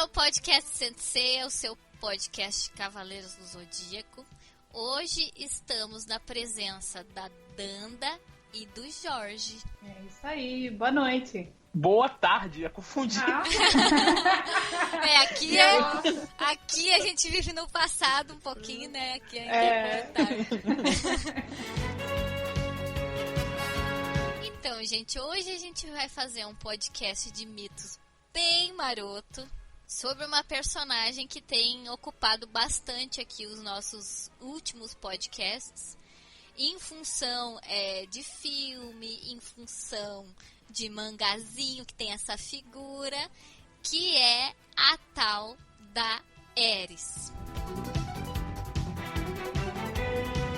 ao podcast Sensei, o seu podcast Cavaleiros do Zodíaco. Hoje estamos na presença da Danda e do Jorge. É isso aí, boa noite. Boa tarde, é confundido. Aqui a gente vive no passado um pouquinho, né? Aqui ainda é tarde. Então, gente, hoje a gente vai fazer um podcast de mitos bem maroto sobre uma personagem que tem ocupado bastante aqui os nossos últimos podcasts, em função de filme, em função de mangazinho que tem essa figura, que é a tal da Ares.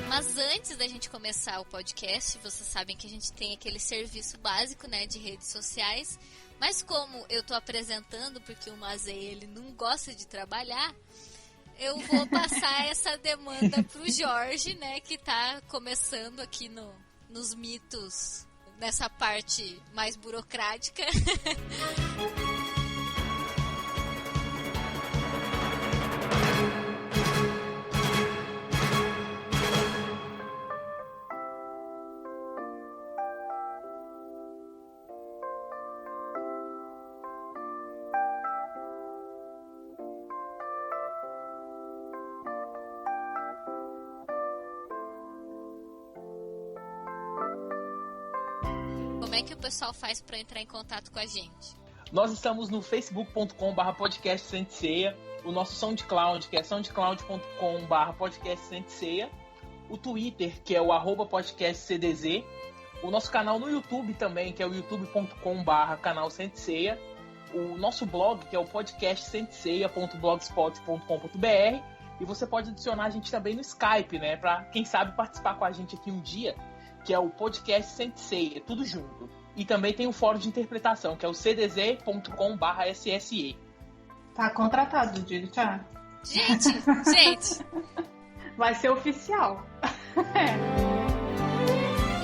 Mas antes da gente começar o podcast, vocês sabem que a gente tem aquele serviço básico, né, de redes sociais. Mas como eu tô apresentando, porque o Mazei, ele não gosta de trabalhar, eu vou passar essa demanda pro Jorge, né, que tá começando aqui nos mitos, nessa parte mais burocrática. Como é que o pessoal faz para entrar em contato com a gente? Nós estamos no facebook.com/podcastsenseia, o nosso SoundCloud, que é soundcloud.com/podcastsenseia, o Twitter, que é o @podcastcdz, o nosso canal no YouTube também, que é o youtube.com/canal-senseia, o nosso blog, que é o podcastsenseia.blogspot.com.br, e você pode adicionar a gente também no Skype, né, para quem sabe participar com a gente aqui um dia, que é o podcast Sensei, tudo junto. E também tem o fórum de interpretação, que é o cdz.com/sse. Tá contratado, digo, tchau. Gente! Vai ser oficial.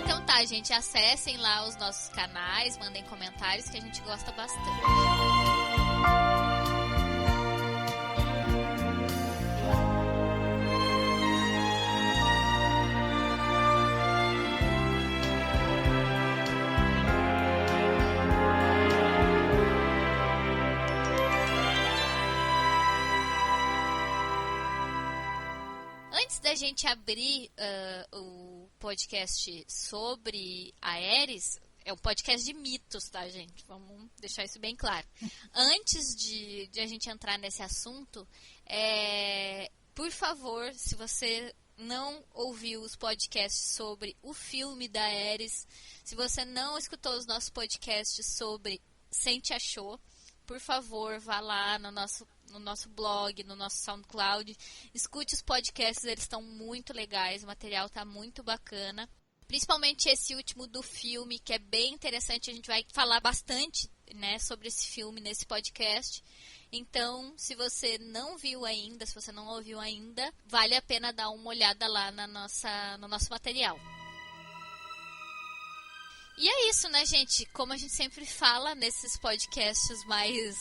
Então tá, gente, acessem lá os nossos canais, mandem comentários que a gente gosta bastante. Antes da gente abrir o podcast sobre a Ares, é um podcast de mitos, tá, gente? Vamos deixar isso bem claro. Antes de a gente entrar nesse assunto, por favor, se você não ouviu os podcasts sobre o filme da Ares, se você não escutou os nossos podcasts sobre Sente Achou, por favor, vá lá no nosso blog, no nosso SoundCloud, escute os podcasts, eles estão muito legais, o material está muito bacana, principalmente esse último do filme, que é bem interessante, a gente vai falar bastante, né, sobre esse filme nesse podcast. Então, se você não viu ainda, se você não ouviu ainda, vale a pena dar uma olhada lá no nosso material. E é isso, né, gente? Como a gente sempre fala nesses podcasts mais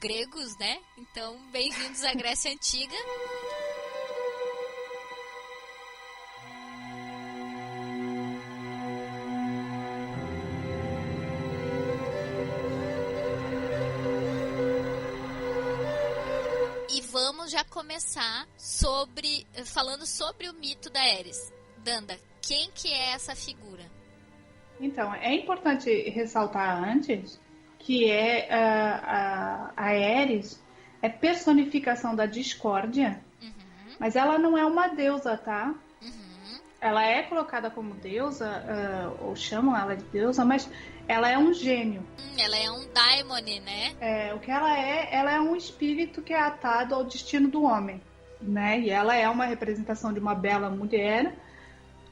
gregos, né? Então, bem-vindos à Grécia Antiga. E vamos já começar falando sobre o mito da Ares. Danda, quem que é essa figura? Então, é importante ressaltar antes que a Ares é personificação da discórdia, mas ela não é uma deusa, tá? Ela é colocada como deusa, ou chamam ela de deusa, mas ela é um gênio. Ela é um daimon, né? O que ela é um espírito que é atado ao destino do homem, né? E ela é uma representação de uma bela mulher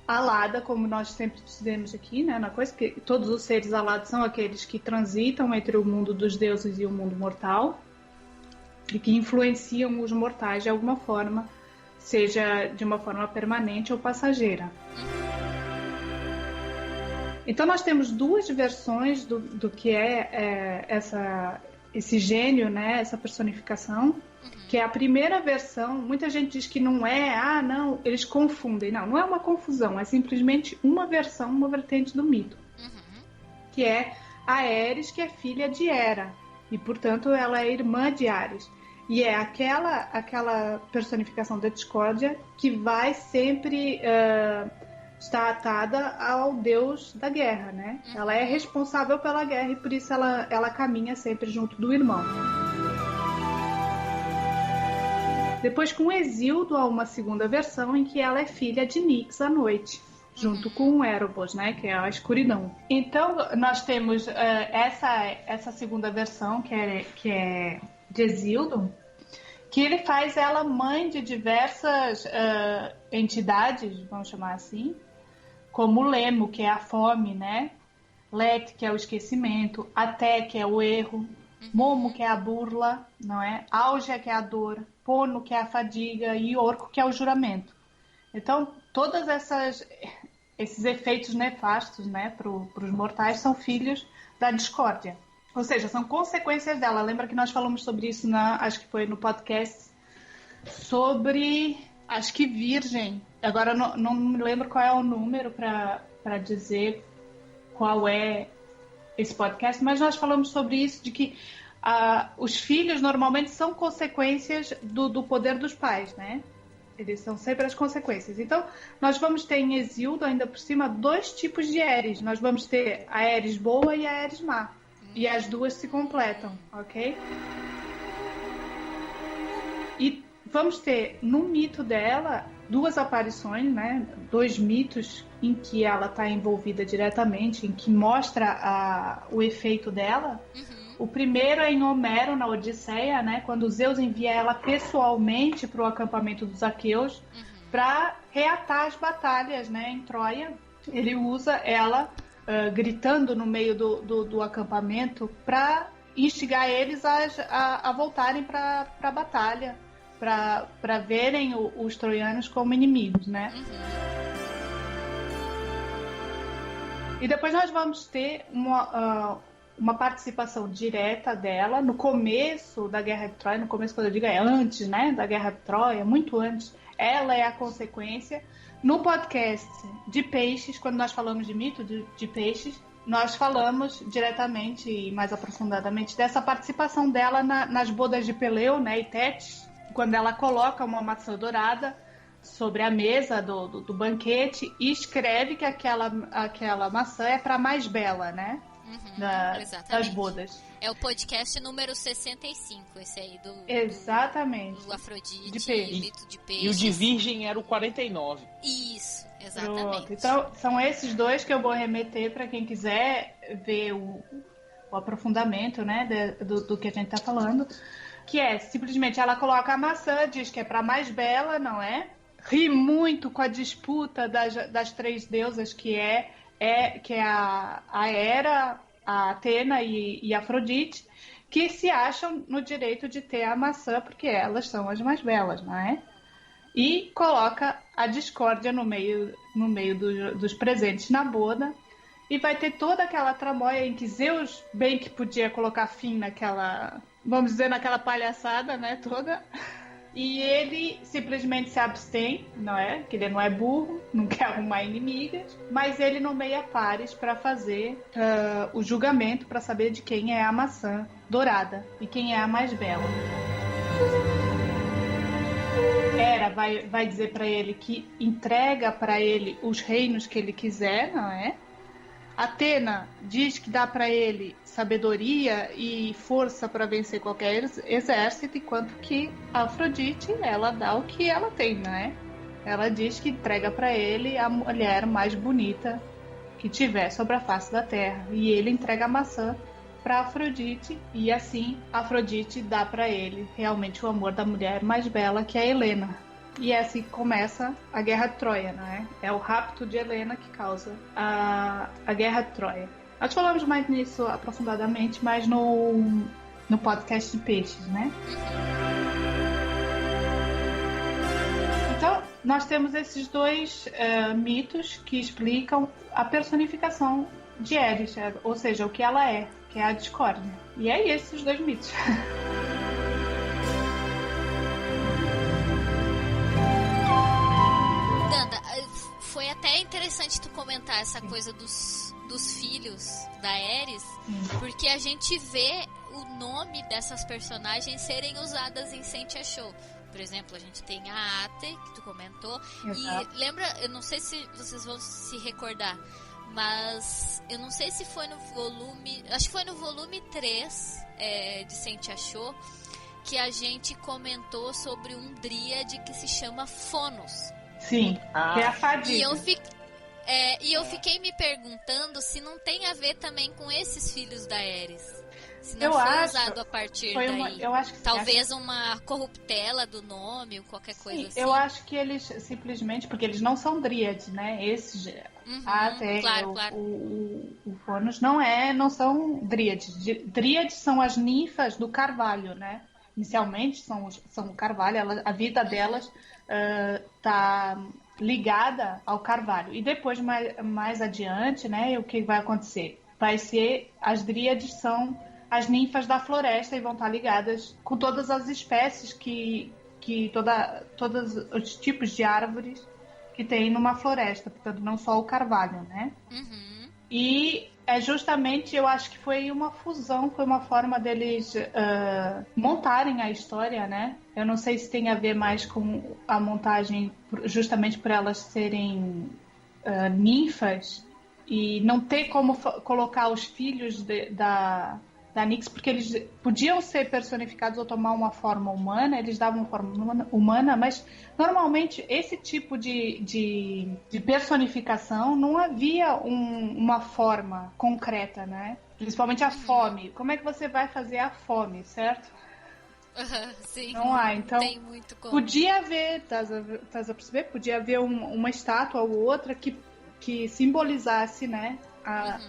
alada, como nós sempre dizemos aqui, né, na coisa, que todos os seres alados são aqueles que transitam entre o mundo dos deuses e o mundo mortal e que influenciam os mortais de alguma forma, seja de uma forma permanente ou passageira. Então nós temos duas versões do que é esse gênio, né, essa personificação, que é a primeira versão. Muita gente diz que não é, não, eles confundem. Não é uma confusão, é simplesmente uma versão, uma vertente do mito, que é a Ares, que é filha de Hera, e portanto ela é irmã de Ares. E é aquela personificação da discórdia que vai sempre estar atada ao deus da guerra, né? Ela é responsável pela guerra e por isso ela caminha sempre junto do irmão. Depois, com Hesíodo, há uma segunda versão em que ela é filha de Nix à noite, junto com Erebos, né? Que é a escuridão. Então, nós temos essa segunda versão, que é de Hesíodo, que ele faz ela mãe de diversas entidades, vamos chamar assim, como Lemo, que é a fome, né? Let, que é o esquecimento, Até, que é o erro, Momo, que é a burla, não é? Áugia, que é a dor, Pono, que é a fadiga, e Orco, que é o juramento. Então, todos esses efeitos nefastos, né, para os mortais são filhos da discórdia. Ou seja, são consequências dela. Lembra que nós falamos sobre isso, acho que foi no podcast, sobre, acho que Virgem. Agora não me lembro qual é o número para dizer qual é esse podcast, mas nós falamos sobre isso, de que os filhos normalmente são consequências do poder dos pais, né? Eles são sempre as consequências. Então, nós vamos ter em Hesíodo, ainda por cima, 2 tipos de Ares. Nós vamos ter a Ares boa e a Ares má. E as duas se completam, ok? E vamos ter, no mito dela, 2 aparições, né? 2 mitos em que ela está envolvida diretamente, em que mostra o efeito dela. O primeiro é em Homero, na Odisseia, né? Quando Zeus envia ela pessoalmente para o acampamento dos aqueus para reatar as batalhas, né? Em Troia. Ele usa ela gritando no meio do acampamento para instigar eles a voltarem para a batalha, para verem os troianos como inimigos, né? E depois nós vamos ter uma participação direta dela no começo da Guerra de Troia. No começo, quando eu digo, é antes, né, da Guerra de Troia, muito antes. Ela é a consequência. No podcast de Peixes, quando nós falamos de mito de Peixes, nós falamos diretamente e mais aprofundadamente dessa participação dela nas bodas de Peleu, né, e Tétis, quando ela coloca uma maçã dourada sobre a mesa do banquete e escreve que aquela maçã é para a mais bela, né? Das bodas. É o podcast número 65, esse aí Exatamente. do Afrodite, mito de Peixes. E o de Virgem era o 49. Isso, exatamente. Pronto. Então, são esses 2 que eu vou remeter para quem quiser ver o aprofundamento, né, do que a gente está falando, que é simplesmente ela coloca a maçã, diz que é para mais bela, não é? Ri muito com a disputa das 3 deusas, que é a Hera, a Atena e a Afrodite, que se acham no direito de ter a maçã porque elas são as mais belas, não é? E coloca a discórdia no meio dos presentes na boda, e vai ter toda aquela tramóia em que Zeus bem que podia colocar fim naquela, vamos dizer, naquela palhaçada, né, toda. E ele simplesmente se abstém, não é? Que ele não é burro, não quer arrumar inimigas, mas ele nomeia pares para fazer o julgamento, para saber de quem é a maçã dourada e quem é a mais bela. Hera vai dizer para ele que entrega para ele os reinos que ele quiser, não é? Atena diz que dá para ele sabedoria e força para vencer qualquer exército, enquanto que a Afrodite, ela dá o que ela tem, né? Ela diz que entrega para ele a mulher mais bonita que tiver sobre a face da terra, e ele entrega a maçã para Afrodite, e assim Afrodite dá para ele realmente o amor da mulher mais bela, que é Helena. E é assim que começa a Guerra de Troia, né? É o rapto de Helena que causa a Guerra de Troia. Nós falamos mais nisso aprofundadamente, mas no podcast de Peixes, né? Então, nós temos esses 2 mitos que explicam a personificação de Eris, ou seja, o que ela é, que é a discórdia. E é isso, os dois mitos. Danda, foi até interessante tu comentar essa coisa dos filhos da Aerys, porque a gente vê o nome dessas personagens serem usadas em Saint Show. Por exemplo, a gente tem a Ate, que tu comentou. Exato. E lembra, eu não sei se vocês vão se recordar, mas eu não sei se foi no volume... Acho que foi no volume 3 de Saint Show que a gente comentou sobre um dríade que se chama Fonos. Sim, que é a fadiga. E eu fiquei me perguntando se não tem a ver também com esses filhos da Aerys. Se não foi usado a partir daí. Eu acho que talvez uma corruptela do nome ou qualquer coisa assim. Eu acho que eles simplesmente... Porque eles não são dríades, né? Esses... até claro. O Fonos não são dríades. Dríades são as ninfas do carvalho, né? Inicialmente são o carvalho. A vida delas tá ligada ao carvalho. E depois, mais adiante, né? O que vai acontecer? Vai ser... As dríades são... as ninfas da floresta e vão estar ligadas com todas as espécies todos os tipos de árvores que tem numa floresta, portanto não só o carvalho, né? E é justamente, eu acho que foi uma fusão, foi uma forma deles montarem a história, né? Eu não sei se tem a ver mais com a montagem, justamente por elas serem ninfas e não ter como colocar os filhos da Nyx, porque eles podiam ser personificados ou tomar uma forma humana, eles davam uma forma humana, mas normalmente esse tipo de personificação não havia uma forma concreta, né? Principalmente a fome. Como é que você vai fazer a fome, certo? Sim, não há, então tem muito como. Podia haver, estás a perceber? Podia haver uma estátua ou outra que simbolizasse, né?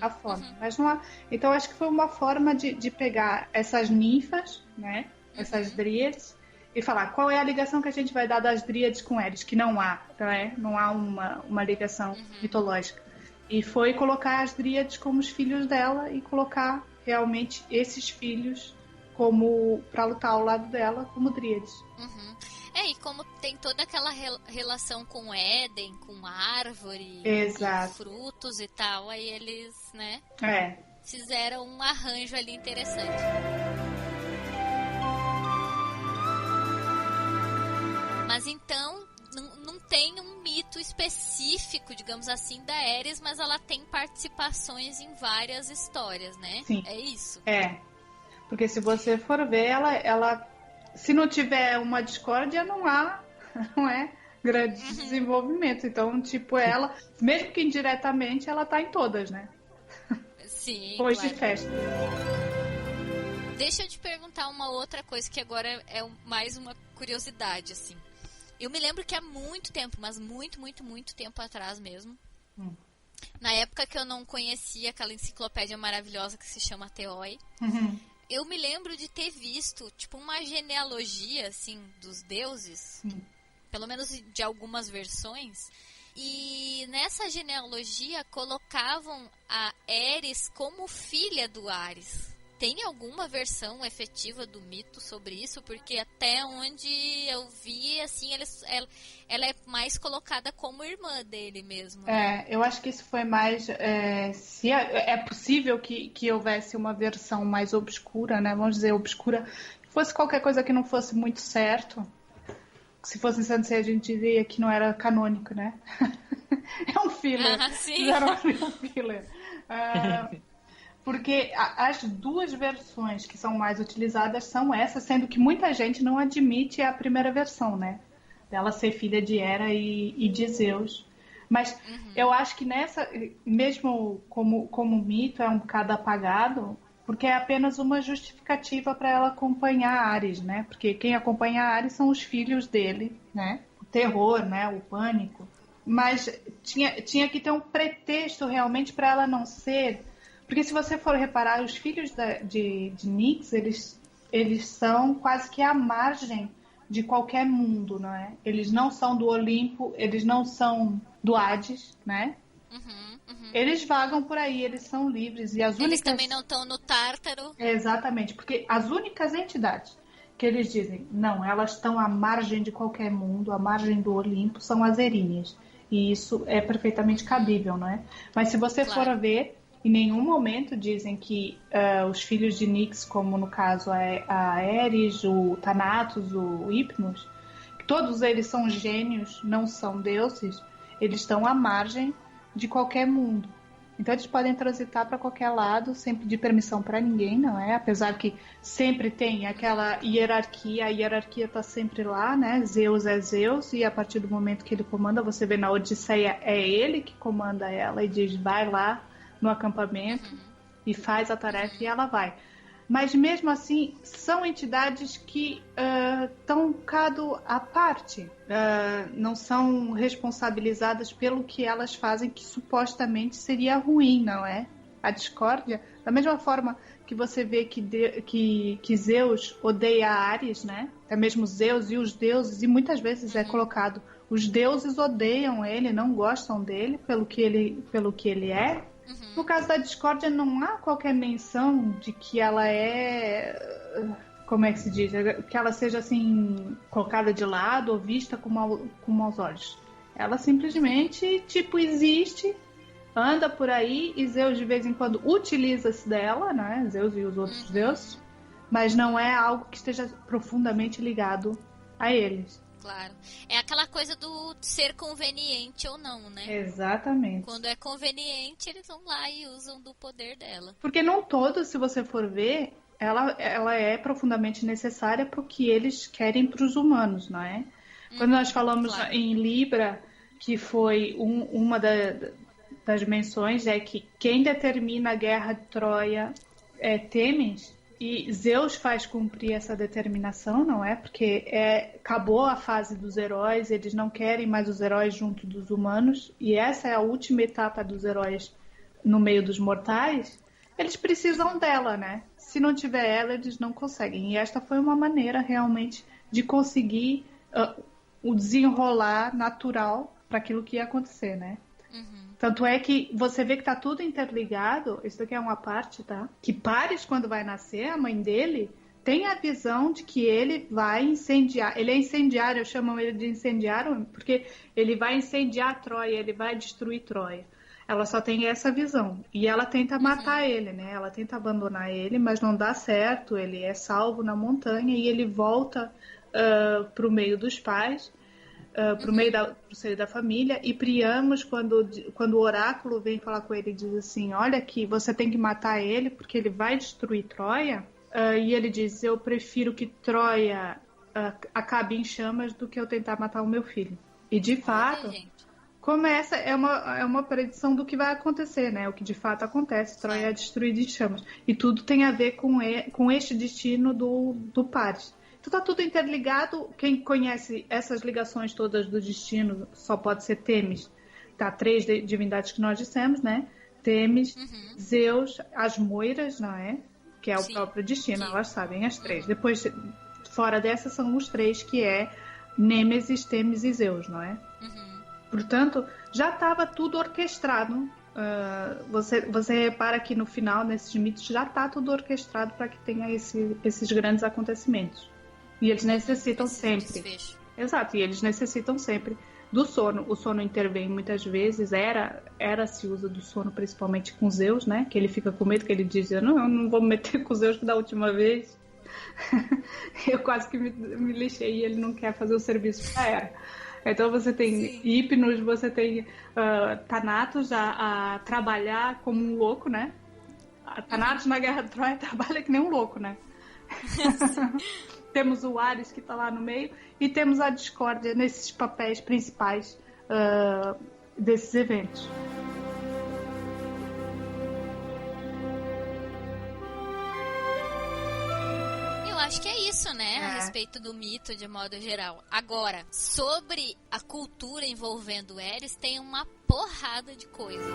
A fome, mas não há. Então acho que foi uma forma de pegar essas ninfas, né, essas dríades, e falar qual é a ligação que a gente vai dar das dríades com eles, que não há, né? Não há uma ligação mitológica. E foi colocar as dríades como os filhos dela e colocar realmente esses filhos como para lutar ao lado dela como dríades. E como tem toda aquela relação com Éden, com árvore, exato, com frutos e tal, aí eles, né, fizeram um arranjo ali interessante. Mas então, não tem um mito específico, digamos assim, da Aerys, mas ela tem participações em várias histórias, né? Sim. É isso? Porque se você for ver, ela se não tiver uma discórdia, não é grande desenvolvimento. Então, tipo, ela, mesmo que indiretamente, ela tá em todas, né? Sim, Hoje claro. De festa. Deixa eu te perguntar uma outra coisa, que agora é mais uma curiosidade, assim. Eu me lembro que há muito tempo, mas muito, muito, muito tempo atrás mesmo, na época que eu não conhecia aquela enciclopédia maravilhosa que se chama Theoi, eu me lembro de ter visto, tipo, uma genealogia, assim, dos deuses, pelo menos de algumas versões, e nessa genealogia colocavam a Aerys como filha do Ares. Tem alguma versão efetiva do mito sobre isso? Porque até onde eu vi, assim, ela é mais colocada como irmã dele mesmo. Né? Eu acho que isso foi mais... se é possível que houvesse uma versão mais obscura, né? Vamos dizer, obscura. Que fosse qualquer coisa que não fosse muito certo. Se fosse em Sansei, a gente diria que não era canônico, né? É um filler. Sim. Era um filler. Porque as duas versões que são mais utilizadas são essas, sendo que muita gente não admite a primeira versão, né? Dela ser filha de Hera e de Zeus. Mas eu acho que nessa, mesmo como mito, é um bocado apagado, porque é apenas uma justificativa para ela acompanhar Ares, né? Porque quem acompanha Ares são os filhos dele, né? O terror, né? O pânico. Mas tinha que ter um pretexto realmente para ela não ser... Porque se você for reparar, os filhos de Nyx, eles são quase que à margem de qualquer mundo, não é? Eles não são do Olimpo, eles não são do Hades, né? Eles vagam por aí, eles são livres. E as Eles únicas... também não estão no Tártaro. Exatamente, porque as únicas entidades que eles dizem, não, elas estão à margem de qualquer mundo, à margem do Olimpo, são as Eríneas. E isso é perfeitamente cabível, não é? Mas se você for a ver, em nenhum momento dizem que os filhos de Nyx, como no caso a Ares, o Thanatos, o Hypnos, todos eles são gênios, não são deuses, eles estão à margem de qualquer mundo. Então eles podem transitar para qualquer lado, sem pedir permissão para ninguém, não é? Apesar que sempre tem aquela hierarquia, a hierarquia está sempre lá, né? Zeus é Zeus, e a partir do momento que ele comanda, você vê na Odisseia, é ele que comanda ela e diz, vai lá no acampamento e faz a tarefa e ela vai. Mas mesmo assim, são entidades que estão um bocado à parte, não são responsabilizadas pelo que elas fazem, que supostamente seria ruim, não é? A discórdia, da mesma forma que você vê que Zeus odeia Ares, né? Até mesmo Zeus e os deuses, e muitas vezes é colocado, os deuses odeiam ele, não gostam dele pelo que ele é. No caso da discórdia, não há qualquer menção de que ela é... Como é que se diz? Que ela seja, assim, colocada de lado ou vista com maus olhos. Ela simplesmente, existe, anda por aí, e Zeus, de vez em quando, utiliza-se dela, né? Zeus e os outros deuses, mas não é algo que esteja profundamente ligado a eles. Claro. É aquela coisa do ser conveniente ou não, né? Exatamente. Quando é conveniente, eles vão lá e usam do poder dela. Porque não todos, se você for ver, ela é profundamente necessária para o que eles querem para os humanos, não é? Quando nós falamos em Libra, que foi uma das menções, é que quem determina a guerra de Troia é Têmis. E Zeus faz cumprir essa determinação, não é? Porque acabou a fase dos heróis, eles não querem mais os heróis junto dos humanos, e essa é a última etapa dos heróis no meio dos mortais. Eles precisam dela, né? Se não tiver ela, eles não conseguem. E esta foi uma maneira realmente de conseguir o desenrolar natural para aquilo que ia acontecer, né? Tanto é que você vê que tá tudo interligado. Isso daqui é uma parte, tá? Que Paris, quando vai nascer, a mãe dele tem a visão de que ele vai incendiar. Ele é incendiário, eu chamo ele de incendiário, porque ele vai incendiar Troia, ele vai destruir Troia. Ela só tem essa visão. E ela tenta matar ele, né? Ela tenta abandonar ele, mas não dá certo. Ele é salvo na montanha e ele volta pro meio dos pais. Pro seio da família, e Priamos, quando o oráculo vem falar com ele, diz assim, olha aqui, você tem que matar ele porque ele vai destruir Troia, e ele diz, eu prefiro que Troia acabe em chamas do que eu tentar matar o meu filho. E de fato, como essa é uma predição do que vai acontecer, né? O que de fato acontece, Troia é destruída em chamas. E tudo tem a ver com este destino do Paris. Então tá tudo interligado. Quem conhece essas ligações todas do destino só pode ser Têmis. Tá, 3 divindades que nós dissemos, né? Têmis, Zeus, as Moiras, não é? Que é o próprio destino, elas sabem, as 3. Depois, fora dessas, são os 3, que é Nêmesis, Têmis e Zeus, não é? Portanto, já estava tudo orquestrado. Você repara que no final, nesses mitos, já está tudo orquestrado para que tenha esses grandes acontecimentos. E eles necessitam sempre. Exato, e eles necessitam sempre do sono. O sono intervém muitas vezes, se usa do sono principalmente com Zeus, né? Que ele fica com medo, que ele diz, eu não vou me meter com Zeus que da última vez eu quase que me lixei e ele não quer fazer o serviço para Hera. Então você tem Hypnos, você tem Thanatos a trabalhar como um louco, né? Thanatos na Guerra de Troia trabalha que nem um louco, né? Temos o Ares que está lá no meio e temos a discórdia nesses papéis principais desses eventos. Eu acho que é isso, né? A respeito do mito de modo geral. Agora, sobre a cultura envolvendo Eris, tem uma porrada de coisa.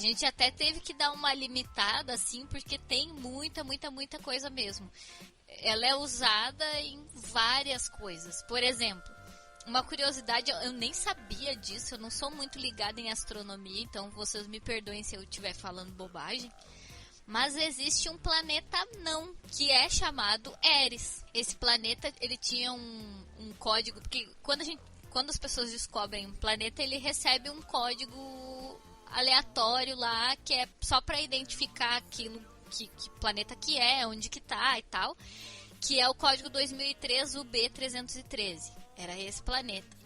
gente até teve que dar uma limitada, assim, porque tem muita coisa mesmo. Ela é usada em várias coisas. Por exemplo, uma curiosidade, eu nem sabia disso, eu não sou muito ligada em astronomia, então vocês me perdoem se eu estiver falando bobagem. Mas existe um planeta anão, que é chamado Eris. Esse planeta, ele tinha um código, porque quando as pessoas descobrem um planeta, ele recebe um código aleatório lá, que é só para identificar aquilo, que planeta que é, onde que tá e tal, que é o código 2003 UB313. Era esse planeta.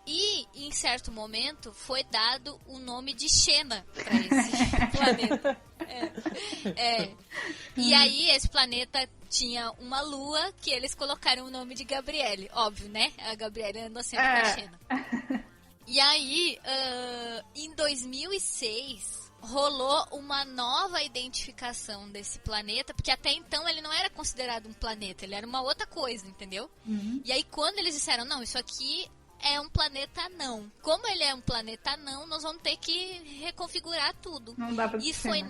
E, em certo momento, foi dado o nome de Xena para esse planeta. E aí, esse planeta tinha uma lua que eles colocaram o nome de Gabriele. Óbvio, né? A Gabriele andou sempre com a Xena. E aí, em 2006, rolou uma nova identificação desse planeta, porque até então ele não era considerado um planeta, ele era uma outra coisa, entendeu? Uhum. E aí, quando eles disseram, não, isso aqui é um planeta anão. Como ele é um planeta anão, nós vamos ter que reconfigurar tudo. Não dá pra e foi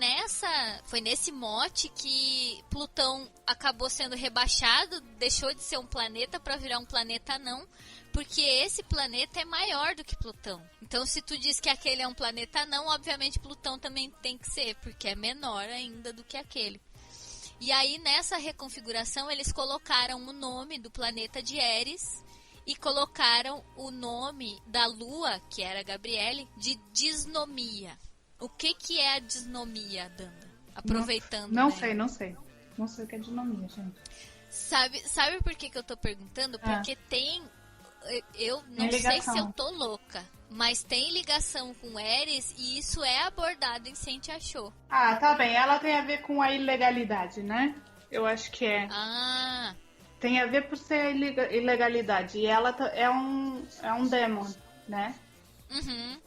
nesse mote que Plutão acabou sendo rebaixado, deixou de ser um planeta para virar um planeta anão, porque esse planeta é maior do que Plutão. Então, se tu diz que aquele é um planeta anão, obviamente Plutão também tem que ser, porque é menor ainda do que aquele. E aí, nessa reconfiguração, eles colocaram o nome do planeta de Eris e colocaram o nome da lua, que era Gabriele, de Disnomia. O que é a disnomia, Danda? Aproveitando. Não sei. Não sei o que é disnomia, gente. Sabe por que eu tô perguntando? Porque tem... Eu não sei se eu tô louca, mas tem ligação com Eris e isso é abordado em Sente Achou. Ah, tá bem. Ela tem a ver com a ilegalidade, né? Eu acho que é. Ah... Tem a ver por ser ilegalidade. E ela é um demon, né? Uhum.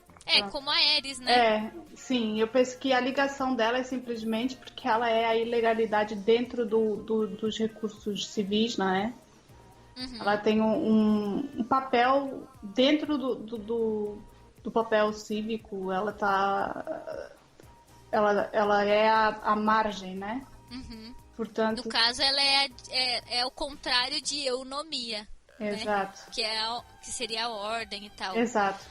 Como a Eris, né? Sim. Eu penso que a ligação dela é simplesmente porque ela é a ilegalidade dentro dos recursos civis, né? Uhum. Ela tem um papel dentro do papel cívico. Ela é a margem, né? Uhum. Portanto, no caso, ela é o contrário de eunomia. Exato. Né? Que seria a ordem e tal. Exato.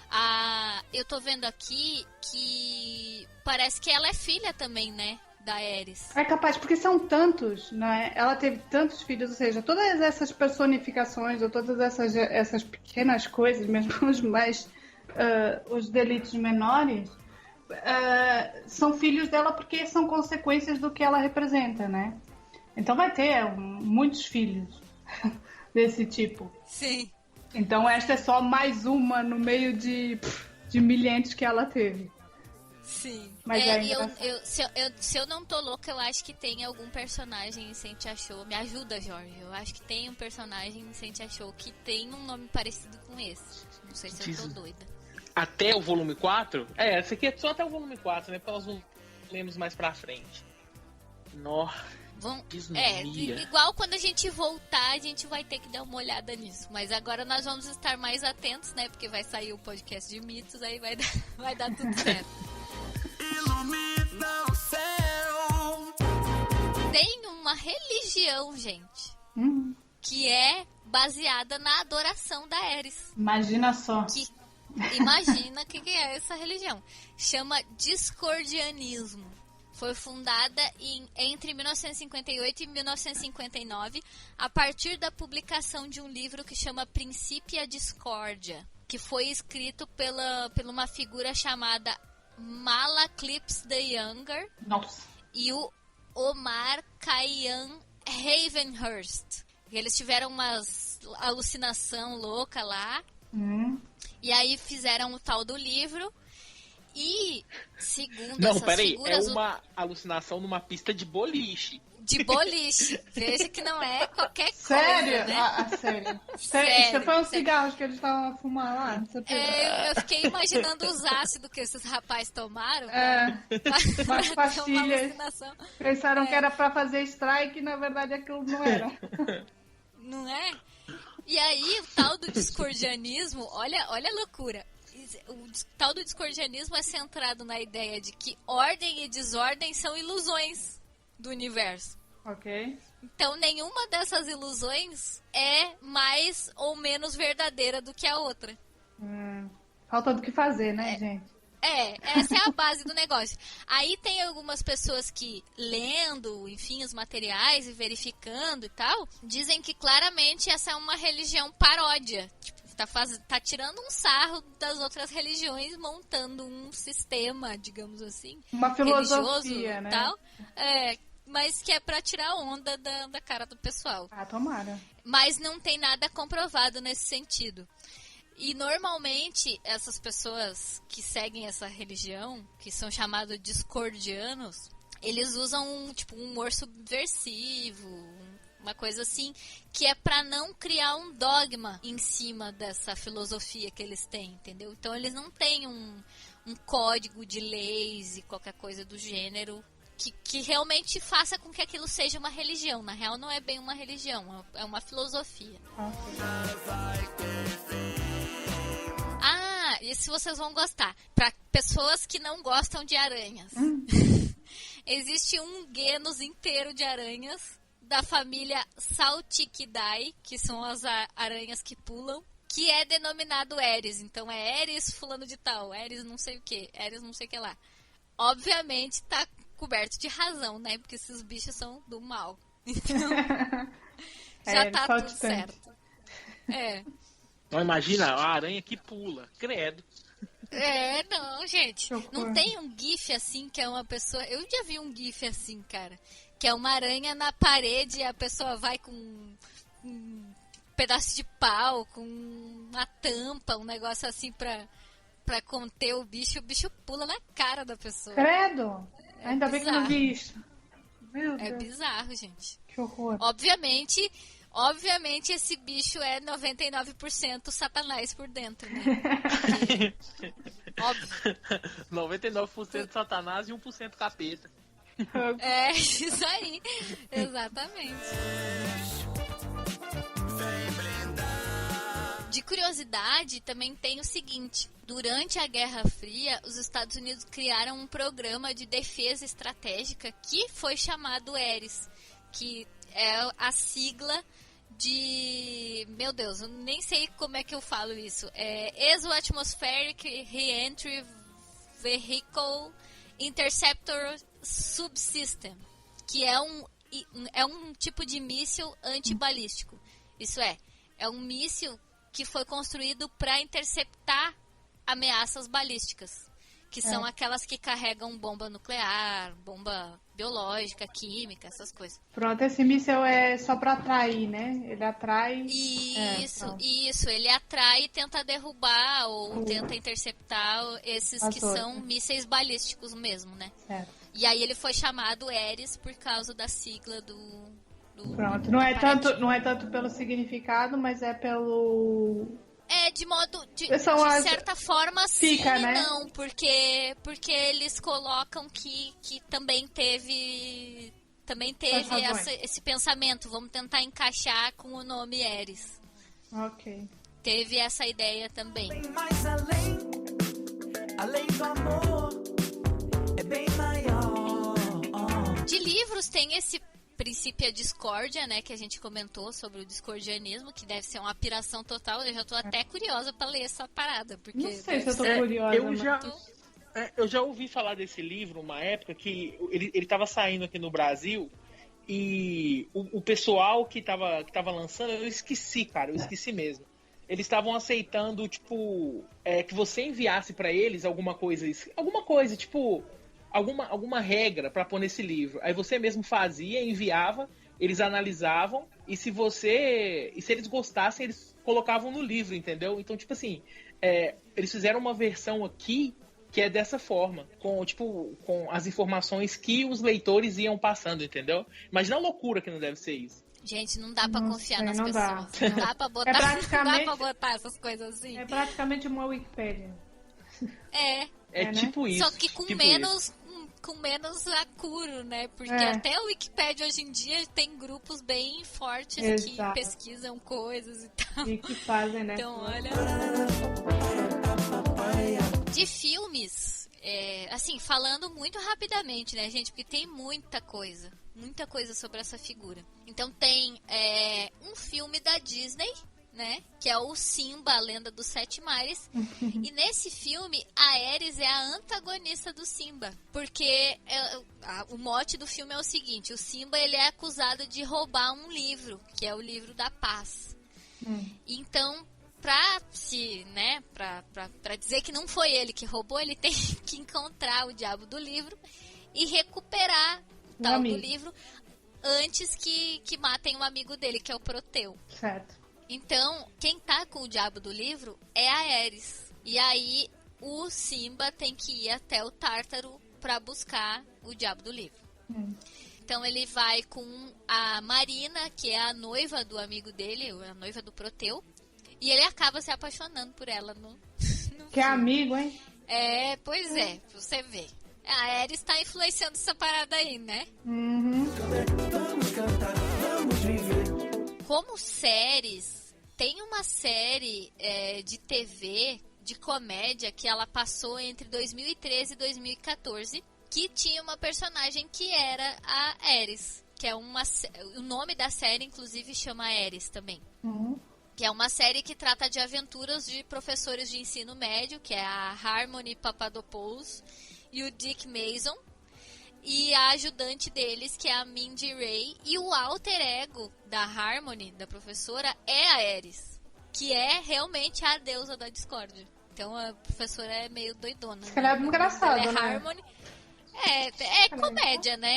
Eu tô vendo aqui que parece que ela é filha também, né? Da Eris. É capaz, porque são tantos, né? Ela teve tantos filhos, ou seja, todas essas personificações, ou todas essas pequenas coisas, mesmo os delitos menores, são filhos dela porque são consequências do que ela representa, né? Então vai ter muitos filhos desse tipo. Sim. Então esta é só mais uma no meio de milhares que ela teve. Sim. Mas se eu não tô louca, eu acho que tem algum personagem em Sente Achou. Me ajuda, Jorge. Eu acho que tem um personagem em Sente Achou que tem um nome parecido com esse. Não sei se eu tô doida. Até o volume 4? Essa aqui é só até o volume 4, né? Porque nós não lemos mais pra frente. Igual quando a gente voltar, a gente vai ter que dar uma olhada nisso. Mas agora nós vamos estar mais atentos, né? Porque vai sair o podcast de mitos, aí vai dar tudo certo. Ilumina o céu. Tem uma religião, gente, que é baseada na adoração da Eris. Imagina só. Imagina o que é essa religião. Chama Discordianismo. Foi fundada entre 1958 e 1959 a partir da publicação de um livro que chama Principia Discordia, que foi escrito por uma figura chamada Malaclips the Younger. Nossa. E o Omar Khayyam Ravenhurst. Eles tiveram umas alucinação louca lá. E aí fizeram o tal do livro. E, segundo essas figuras... é uma alucinação numa pista de boliche. De boliche. Veja que não é qualquer sério? coisa, né? Sério? Isso foi um cigarro que eles estavam a fumar lá? Eu fiquei imaginando os ácidos que esses rapazes tomaram. Umas pastilhas. Pensaram que era pra fazer strike e, na verdade, aquilo não era. Não é? E aí, o tal do discordianismo, olha a loucura. o tal do discordianismo é centrado na ideia de que ordem e desordem são ilusões do universo. Ok. Então, nenhuma dessas ilusões é mais ou menos verdadeira do que a outra. Falta do que fazer, né, gente? Essa é a base do negócio. Aí tem algumas pessoas que, lendo, enfim, os materiais e verificando e tal, dizem que claramente essa é uma religião paródia. Tipo, tá tirando um sarro das outras religiões, montando um sistema, digamos assim, uma filosofia, religioso, né? Tal, mas que é pra tirar onda da cara do pessoal. Ah, tomara. Mas não tem nada comprovado nesse sentido. E normalmente essas pessoas que seguem essa religião, que são chamados discordianos, eles usam um humor subversivo, uma coisa assim, que é pra não criar um dogma em cima dessa filosofia que eles têm, entendeu? Então eles não têm um código de leis e qualquer coisa do gênero que realmente faça com que aquilo seja uma religião. Na real não é bem uma religião, é uma filosofia. E se vocês vão gostar, para pessoas que não gostam de aranhas, existe um genus inteiro de aranhas da família Saltiquidae, que são as aranhas que pulam, que é denominado Ares. Então é Ares fulano de tal, Ares não sei o que, Ares não sei o que lá. Obviamente tá coberto de razão, né? Porque esses bichos são do mal. Então já tá tudo certo. Então imagina a aranha que pula, credo. Não, gente. Não tem um gif assim que é uma pessoa... Eu já vi um gif assim, cara. Que é uma aranha na parede e a pessoa vai com um pedaço de pau, com uma tampa, um negócio assim pra conter o bicho pula na cara da pessoa. Credo! Ainda bem que eu não vi isso. Meu Deus. É bizarro, gente. Que horror. Obviamente esse bicho é 99% satanás por dentro, né? Óbvio. 99% satanás e 1% capeta. Isso aí. Exatamente. De curiosidade, também tem o seguinte. Durante a Guerra Fria, os Estados Unidos criaram um programa de defesa estratégica que foi chamado Ares, que é a sigla de... Meu Deus, eu nem sei como é que eu falo isso. Exoatmospheric Reentry Vehicle Interceptor Subsystem, que é um tipo de míssil antibalístico. Isso é um míssil que foi construído para interceptar ameaças balísticas, que são aquelas que carregam bomba nuclear, bomba biológica, química, essas coisas. Pronto, esse míssil é só para atrair, né? Ele atrai... Isso. Ele atrai e tenta derrubar ou tenta interceptar esses que são mísseis balísticos mesmo, né? Certo. E aí ele foi chamado Ares por causa da sigla do Pronto, não é tanto pelo significado, mas é pelo... De certa forma, sim, né? Não, porque eles colocam que também teve esse pensamento, vamos tentar encaixar com o nome Ares. Ok. Teve essa ideia também. Bem mais além do amor, é bem maior. De livros tem esse princípio a discórdia, né, que a gente comentou sobre o discordianismo, que deve ser uma piração total. Eu já tô até curiosa pra ler essa parada, porque... Não sei se eu tô curiosa. Eu já ouvi falar desse livro uma época que ele tava saindo aqui no Brasil e o pessoal que tava lançando, eu esqueci mesmo. Eles estavam aceitando, tipo, que você enviasse pra eles alguma coisa, tipo... Alguma regra para pôr nesse livro. Aí você mesmo fazia, enviava, eles analisavam, e se eles gostassem, eles colocavam no livro, entendeu? Então, tipo assim, eles fizeram uma versão aqui que é dessa forma, com as informações que os leitores iam passando, entendeu? Imagina a loucura que não deve ser isso. Gente, não dá pra confiar nas pessoas. Não dá pra botar, não dá pra botar essas coisas assim. É praticamente uma Wikipédia. Tipo isso. Só que com menos acuro, né? Porque até o Wikipédia hoje em dia tem grupos bem fortes que pesquisam coisas e tal. E que fazem, né? Então, olha... De filmes, assim, falando muito rapidamente, né, gente? Porque tem muita coisa sobre essa figura. Então tem um filme da Disney, né, que é o Simba, a Lenda dos Sete Mares. E nesse filme, a Ares é a antagonista do Simba. Porque o mote do filme é o seguinte: o Simba, ele é acusado de roubar um livro, que é o livro da paz. Então, pra dizer que não foi ele que roubou, ele tem que encontrar o diabo do livro e recuperar o tal do livro antes que matem um amigo dele, que é o Proteu. Certo. Então, quem tá com o diabo do livro é a Ares. E aí, o Simba tem que ir até o Tártaro pra buscar o diabo do livro. Então, ele vai com a Marina, que é a noiva do amigo dele, a noiva do Proteu. E ele acaba se apaixonando por ela no Que é amigo, hein? Pois é, pra você ver. A Ares tá influenciando essa parada aí, né? Vamos cantar, vamos viver. Como séries, tem uma série de TV, de comédia, que ela passou entre 2013 e 2014, que tinha uma personagem que era a Ares, que é o nome da série, inclusive, chama Ares também. Que é uma série que trata de aventuras de professores de ensino médio, que é a Harmony Papadopoulos e o Dick Mason, e a ajudante deles, que é a Mindy Ray, e o alter ego da Harmony, da professora, é a Ares, que é realmente a deusa da discórdia. Então a professora é meio doidona. Ela é engraçada, ela é né? Harmony. É comédia, né?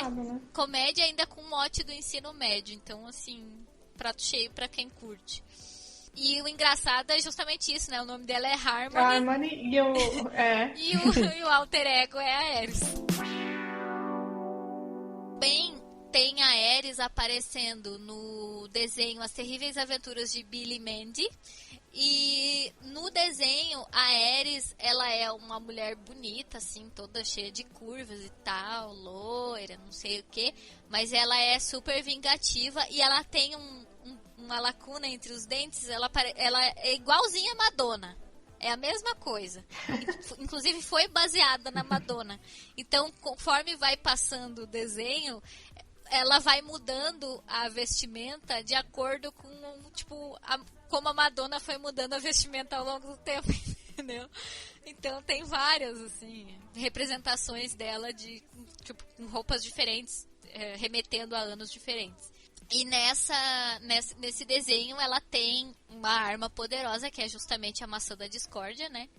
Comédia ainda com mote do ensino médio. Então, assim, prato cheio pra quem curte. E o engraçado é justamente isso, né? O nome dela é Harmony. E E o alter ego é a Ares. Bem, tem a Ares aparecendo no desenho As Terríveis Aventuras de Billy e Mandy. E no desenho, a Ares, ela é uma mulher bonita, assim, toda cheia de curvas e tal, loira, não sei o que. Mas ela é super vingativa e ela tem uma lacuna entre os dentes. Ela é igualzinha a Madonna. É a mesma coisa. Inclusive foi baseada na Madonna. Então, conforme vai passando o desenho, ela vai mudando a vestimenta de acordo com, como a Madonna foi mudando a vestimenta ao longo do tempo, entendeu? Então tem várias, assim, representações dela com roupas diferentes, remetendo a anos diferentes. E nesse desenho ela tem uma arma poderosa, que é justamente a maçã da discórdia, né?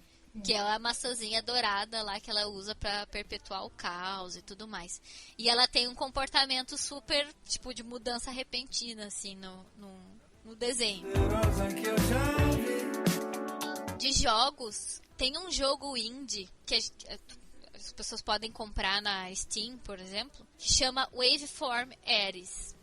Que é a maçãzinha dourada lá que ela usa pra perpetuar o caos e tudo mais. E ela tem um comportamento super, de mudança repentina, assim, no desenho. De jogos, tem um jogo indie que as pessoas podem comprar na Steam, por exemplo, que chama Waveform Ares.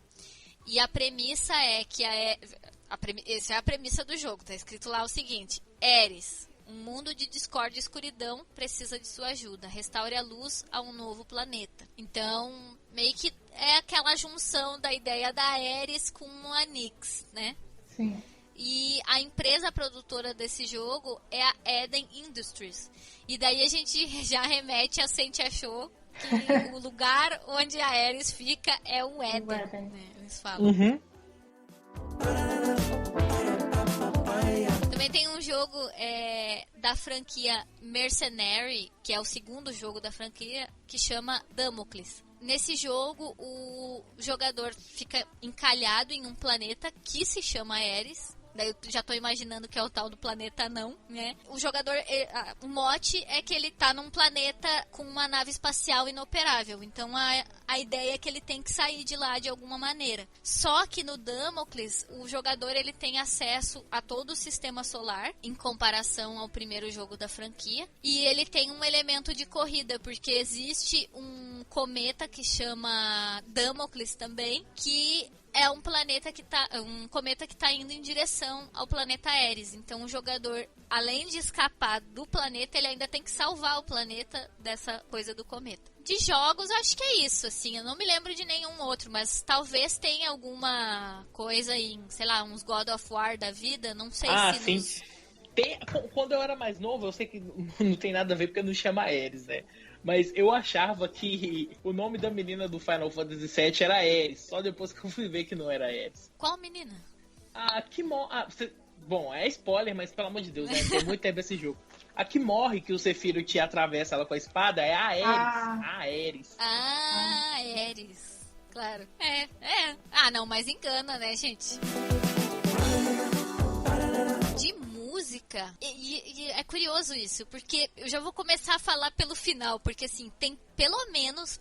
E a premissa é que essa é a premissa do jogo, tá escrito lá o seguinte: Ares, um mundo de discórdia e escuridão, precisa de sua ajuda. Restaure a luz a um novo planeta. Então, meio que é aquela junção da ideia da Ares com a Nyx, né? Sim. E a empresa produtora desse jogo é a Eden Industries. E daí a gente já remete a Saint Achou, que o lugar onde a Ares fica é o Eden. Né? Eles falam. Também tem um jogo da franquia Mercenary, que é o segundo jogo da franquia, que chama Damocles. Nesse jogo, o jogador fica encalhado em um planeta que se chama Ares. Daí eu já tô imaginando que é o tal do planeta não, né? O jogador, o mote é que ele tá num planeta com uma nave espacial inoperável. Então a ideia é que ele tem que sair de lá de alguma maneira. Só que no Damocles, o jogador ele tem acesso a todo o sistema solar, em comparação ao primeiro jogo da franquia. E ele tem um elemento de corrida, porque existe um cometa que chama Damocles também, que é um cometa que está indo em direção ao planeta Ares. Então o jogador, além de escapar do planeta, ele ainda tem que salvar o planeta dessa coisa do cometa. De jogos, acho que é isso, assim. Eu não me lembro de nenhum outro, mas talvez tenha alguma coisa em, sei lá, uns God of War da vida, não sei se sim. Quando eu era mais novo, eu sei que não tem nada a ver porque não chama Ares, né? Mas eu achava que o nome da menina do Final Fantasy VII era Ares. Só depois que eu fui ver que não era Ares. Qual menina? A que morre... Bom, é spoiler, mas pelo amor de Deus, né? Tem muito tempo esse jogo. A que morre, que o Sephiroth te atravessa ela com a espada, é a Ares. A Ares. Ares. Claro. É. Não, mas engana, né, gente? De música, e é curioso isso, porque eu já vou começar a falar pelo final, porque assim, tem pelo menos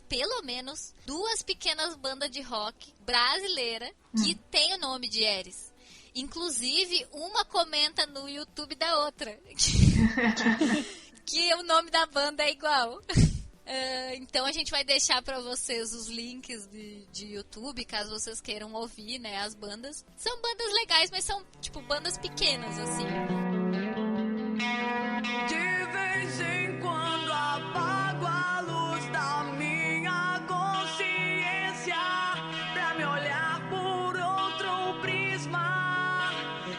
2 pequenas bandas de rock brasileira que tem o nome de Ares. Inclusive, uma comenta no YouTube da outra que o nome da banda é igual. Então a gente vai deixar pra vocês os links de YouTube, caso vocês queiram ouvir, né, as bandas. São bandas legais, mas são, tipo, bandas pequenas, assim. De vez em quando apago a luz da minha consciência pra me olhar por outro prisma,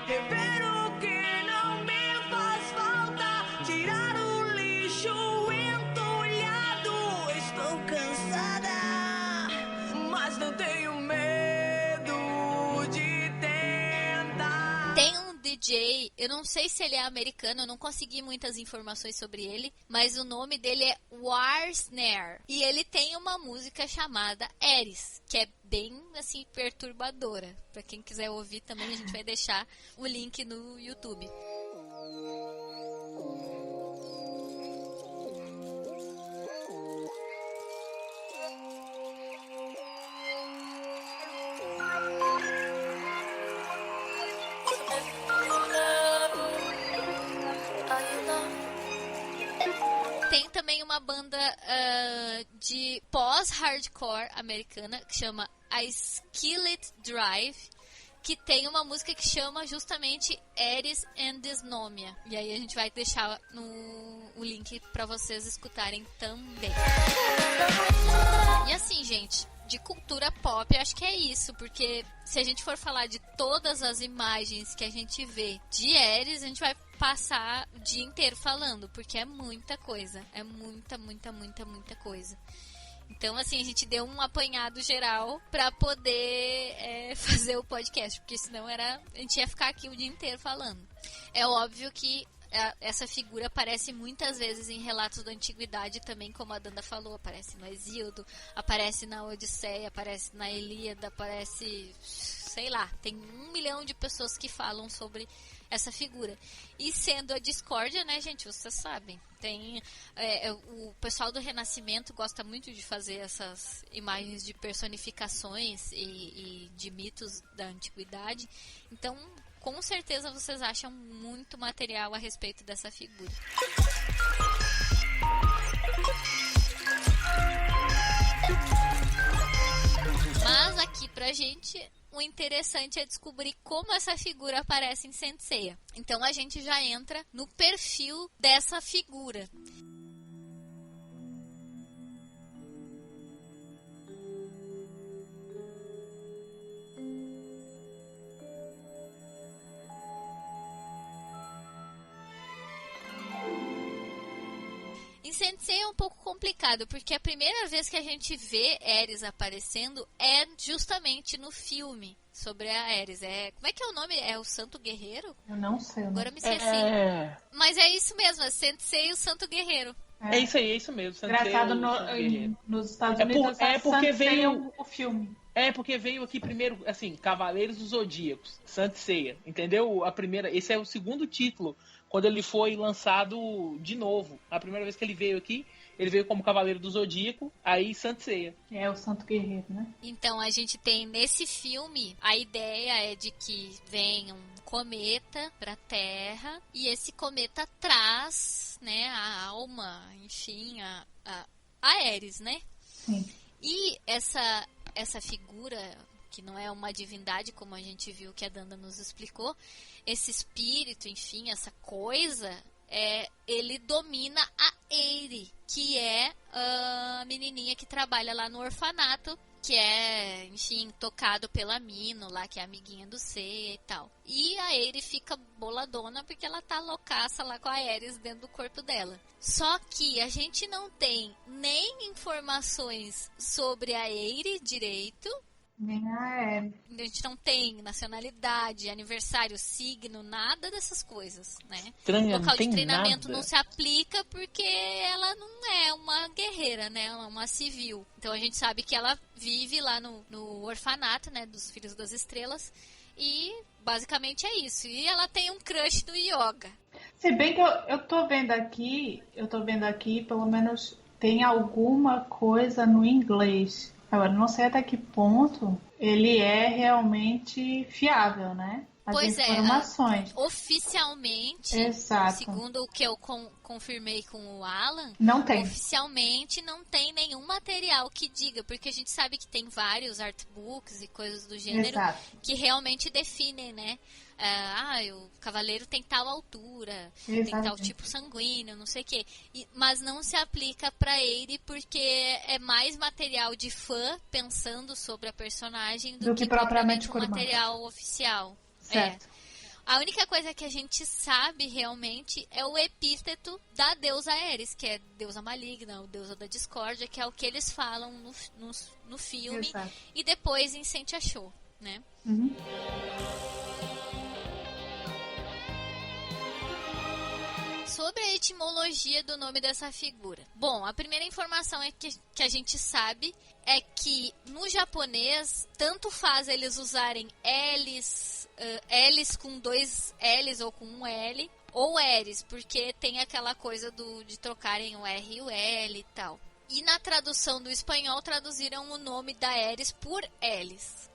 rever o que não me faz falta, tirar o lixo entulhado. Estou cansada, mas não tenho medo de tentar. Tem um DJ, eu não sei se ele é americano, eu não consegui muitas informações sobre ele, mas o nome dele é Warsnare. E ele tem uma música chamada Ares, que é bem, assim, perturbadora. Pra quem quiser ouvir também, a gente vai deixar o link no YouTube. Tem também uma banda de pós-hardcore americana que chama a Skillet Drive, que tem uma música que chama justamente Ares and Dysnomia. E aí a gente vai deixar o link pra vocês escutarem também. E assim, gente, de cultura pop, eu acho que é isso, porque se a gente for falar de todas as imagens que a gente vê de Ares, a gente vai passar o dia inteiro falando, porque é muita coisa, é muita coisa. Então, assim, a gente deu um apanhado geral pra poder fazer o podcast, porque senão a gente ia ficar aqui o dia inteiro falando. É óbvio que essa figura aparece muitas vezes em relatos da antiguidade também, como a Danda falou, aparece no Exíodo, aparece na Odisseia, aparece na Ilíada, aparece, sei lá, tem 1 milhão de pessoas que falam sobre essa figura. E sendo a discórdia, né, gente, vocês sabem, tem o pessoal do Renascimento gosta muito de fazer essas imagens de personificações e de mitos da antiguidade, então com certeza vocês acham muito material a respeito dessa figura. Mas aqui pra gente, o interessante é descobrir como essa figura aparece em Saint Seiya. Então a gente já entra no perfil dessa figura. Em Saint Seiya é um pouco complicado, porque a primeira vez que a gente vê Ares aparecendo é justamente no filme sobre a Ares. Como é que é o nome? É o Santo Guerreiro? Eu não sei. Agora eu me esqueci. Mas é isso mesmo, é Saint Seiya, o Santo Guerreiro. É isso aí, é isso mesmo. Saint Engraçado, Seiya, nos Estados Unidos porque Saint Seiya veio o filme. Porque veio aqui primeiro, assim, Cavaleiros dos Zodíacos, Saint Seiya, entendeu? Esse é o segundo título, quando ele foi lançado de novo. A primeira vez que ele veio aqui, ele veio como Cavaleiro do Zodíaco, aí Saint Seiya. É o Santo Guerreiro, né? Então a gente tem nesse filme, a ideia é de que vem um cometa pra Terra, e esse cometa traz, né, a alma, enfim, a Ares, né? Sim. E essa figura, que não é uma divindade, como a gente viu que a Danda nos explicou, esse espírito, enfim, essa coisa, ele domina a Eire, que é a menininha que trabalha lá no orfanato, que é, enfim, tocado pela Mino lá, que é amiguinha do C e tal. E a Eire fica boladona porque ela tá loucaça lá com a Ares dentro do corpo dela. Só que a gente não tem nem informações sobre a Eire direito. A gente não tem nacionalidade, aniversário, signo, nada dessas coisas, né? Estranha, o local de não tem treinamento nada. não se aplica porque ela não é uma guerreira, né? Ela é uma civil. Então a gente sabe que ela vive lá no orfanato, né? Dos Filhos das Estrelas. E basicamente é isso. E ela tem um crush do Yoga. Se bem que eu tô vendo aqui, pelo menos tem alguma coisa no inglês. Agora, não sei até que ponto ele é realmente fiável, né? As Pois informações. Oficialmente, Exato. segundo o que eu confirmei com o Alan, Não tem. oficialmente não tem nenhum material que diga, porque a gente sabe que tem vários artbooks e coisas do gênero Exato. que realmente definem, né? O cavaleiro tem tal altura, tem tal Exatamente. tipo sanguíneo, não sei o quê. Mas não se aplica pra Eire porque é mais material de fã pensando sobre a personagem do que propriamente um por material oficial. Certo. A única coisa que a gente sabe realmente é o epíteto da deusa Ares, que é deusa maligna, ou deusa da discórdia, que é o que eles falam no filme. Exato. E depois em Sentia Show, né? Uhum. Sobre a etimologia do nome dessa figura. Bom, a primeira informação que a gente sabe é que no japonês, tanto faz eles usarem L's com 2 L's ou com um L, ou Eres, porque tem aquela coisa de trocarem o R e o L e tal. E na tradução do espanhol, traduziram o nome da Ares por Elis.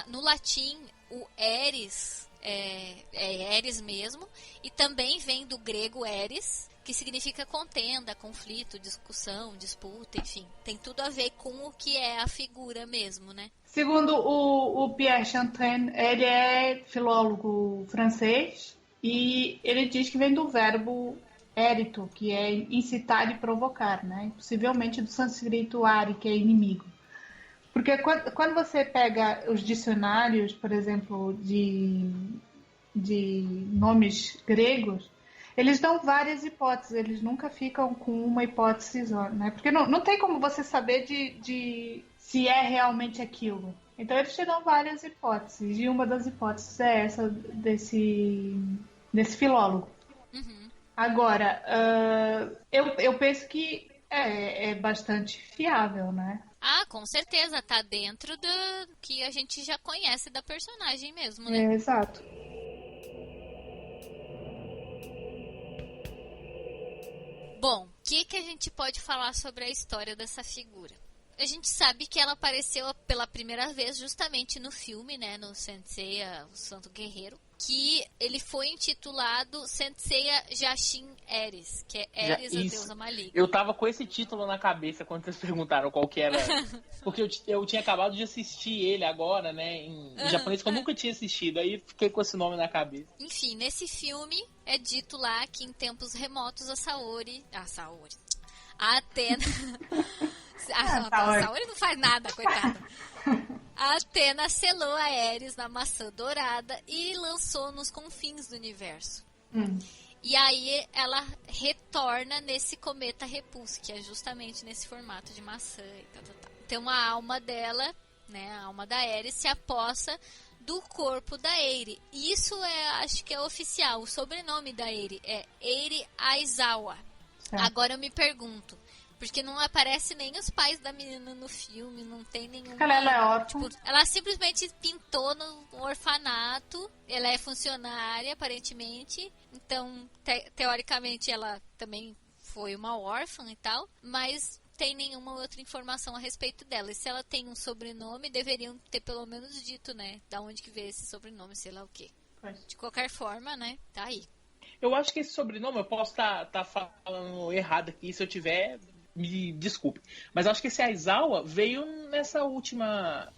No latim, o Eris é Eris mesmo, e também vem do grego Eris, que significa contenda, conflito, discussão, disputa, enfim. Tem tudo a ver com o que é a figura mesmo, né? Segundo o Pierre Chantraine, ele é filólogo francês e ele diz que vem do verbo érito, que é incitar e provocar, né? Possivelmente do sânscrito ari, que é inimigo. Porque quando você pega os dicionários, por exemplo, de nomes gregos, eles dão várias hipóteses, eles nunca ficam com uma hipótese só, né? Porque não tem como você saber de se é realmente aquilo. Então eles te dão várias hipóteses, e uma das hipóteses é essa desse filólogo. Uhum. Agora, eu penso que é bastante fiável, né? Ah, com certeza, tá dentro do que a gente já conhece da personagem mesmo, né? Exato. Bom, o que a gente pode falar sobre a história dessa figura? A gente sabe que ela apareceu pela primeira vez justamente no filme, né, no Senseiya, o Santo Guerreiro, que ele foi intitulado Senseiya Jashin Ares, que é Ares, a deusa maligna. Eu tava com esse título na cabeça quando vocês perguntaram qual que era. Porque eu tinha acabado de assistir ele agora, né, em japonês, que eu nunca tinha assistido. Aí fiquei com esse nome na cabeça. Enfim, nesse filme é dito lá que em tempos remotos a Athena... A Saori não faz nada, coitada. A Athena selou a Ares na maçã dourada e lançou nos confins do universo. E aí ela retorna nesse cometa Repulse, que é justamente nesse formato de maçã e tal. Então a alma dela, né, a alma da Ares, se apossa do corpo da Eire. Isso acho que é oficial. O sobrenome da Eire é Eire Aizawa. Agora eu me pergunto, porque não aparece nem os pais da menina no filme, não tem nenhum... Ela é órfã. Tipo, ela simplesmente pintou no orfanato, ela é funcionária, aparentemente, então, teoricamente, ela também foi uma órfã e tal, mas tem nenhuma outra informação a respeito dela. E se ela tem um sobrenome, deveriam ter pelo menos dito, né, da onde que veio esse sobrenome, sei lá o quê. De qualquer forma, né, tá aí. Eu acho que esse sobrenome, eu posso tá falando errado aqui, se eu tiver... Me desculpe, mas acho que esse Aizawa veio nessa última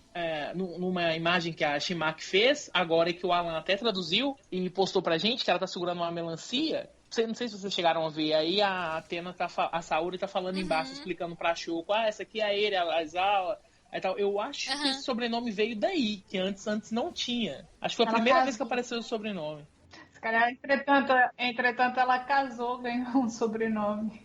numa imagem que a Shimak fez agora, e que o Alan até traduziu e postou pra gente, que ela tá segurando uma melancia, Não sei se vocês chegaram a ver, aí a Athena a Saori tá falando embaixo, explicando pra Shoko, essa aqui é a Eri, a Aizawa, aí tal. Eu acho que esse sobrenome veio daí, que antes não tinha. Acho que foi a primeira vez que apareceu o sobrenome. Se calhar, entretanto, ela casou, ganhou um sobrenome.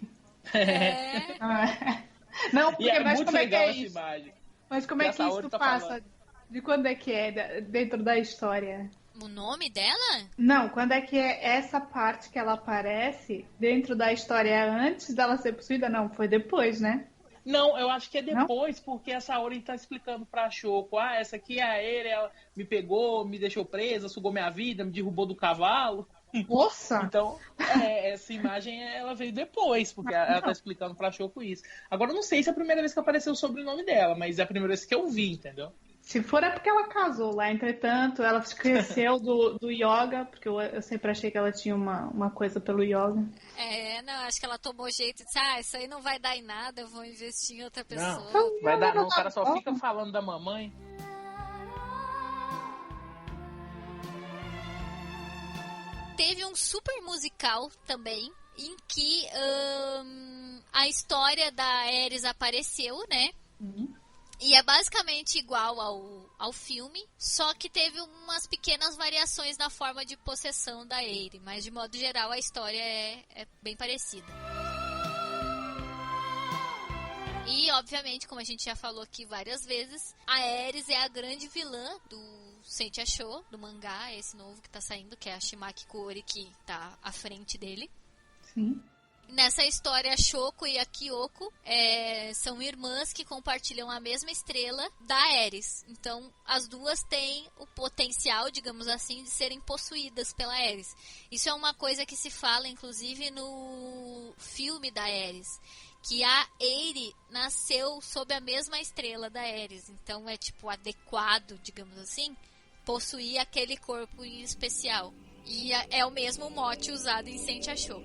Não, porque, é mas muito como é que legal é essa isso? imagem. Mas como é a que isso Saori tá passa? falando. De quando é que é dentro da história? O nome dela? Não, quando é que é essa parte que ela aparece dentro da história? É antes dela ser possuída? Não, foi depois, né? Não, eu acho que é Não? depois, porque a Saori tá explicando pra Shoko, essa aqui é a Eri, ela me pegou, me deixou presa, sugou minha vida, me derrubou do cavalo. Nossa! Então, essa imagem ela veio depois, porque ela tá explicando pra Shoko isso. Agora, eu não sei se é a primeira vez que apareceu o sobrenome dela, mas é a primeira vez que eu vi, entendeu? Se for é porque ela casou lá, entretanto, ela esqueceu do yoga, porque eu sempre achei que ela tinha uma coisa pelo yoga. Não, acho que ela tomou jeito e disse, isso aí não vai dar em nada, eu vou investir em outra pessoa. Não, vai dar não, o cara só fica falando da mamãe. Teve um super musical também, em que a história da Ares apareceu, né? E é basicamente igual ao filme, só que teve umas pequenas variações na forma de possessão da Eri, mas de modo geral a história é bem parecida. E, obviamente, como a gente já falou aqui várias vezes, a Ares é a grande vilã do Saint Show, do mangá, esse novo que tá saindo, que é a Shimaki Kuori, que tá à frente dele. Sim. Nessa história, a Shoko e a Kyoko são irmãs que compartilham a mesma estrela da Ares. Então, as duas têm o potencial, digamos assim, de serem possuídas pela Ares. Isso é uma coisa que se fala, inclusive, no filme da Ares. Que a Eri nasceu sob a mesma estrela da Ares. Então, é tipo adequado, digamos assim, possuir aquele corpo em especial. E é o mesmo mote usado em Saint Show.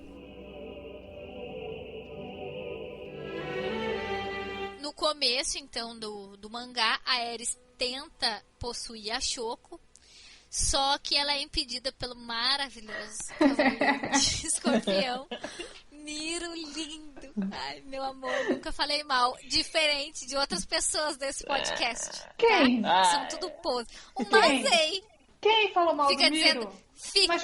No começo, então, do mangá, a Ares tenta possuir a Shoko, só que ela é impedida pelo maravilhoso cavaleiro de escorpião, Miro lindo. Ai, meu amor, nunca falei mal. Diferente de outras pessoas desse podcast. Quem? Tá? São tudo pose. O Mazei. Quem falou mal do Miro? Fica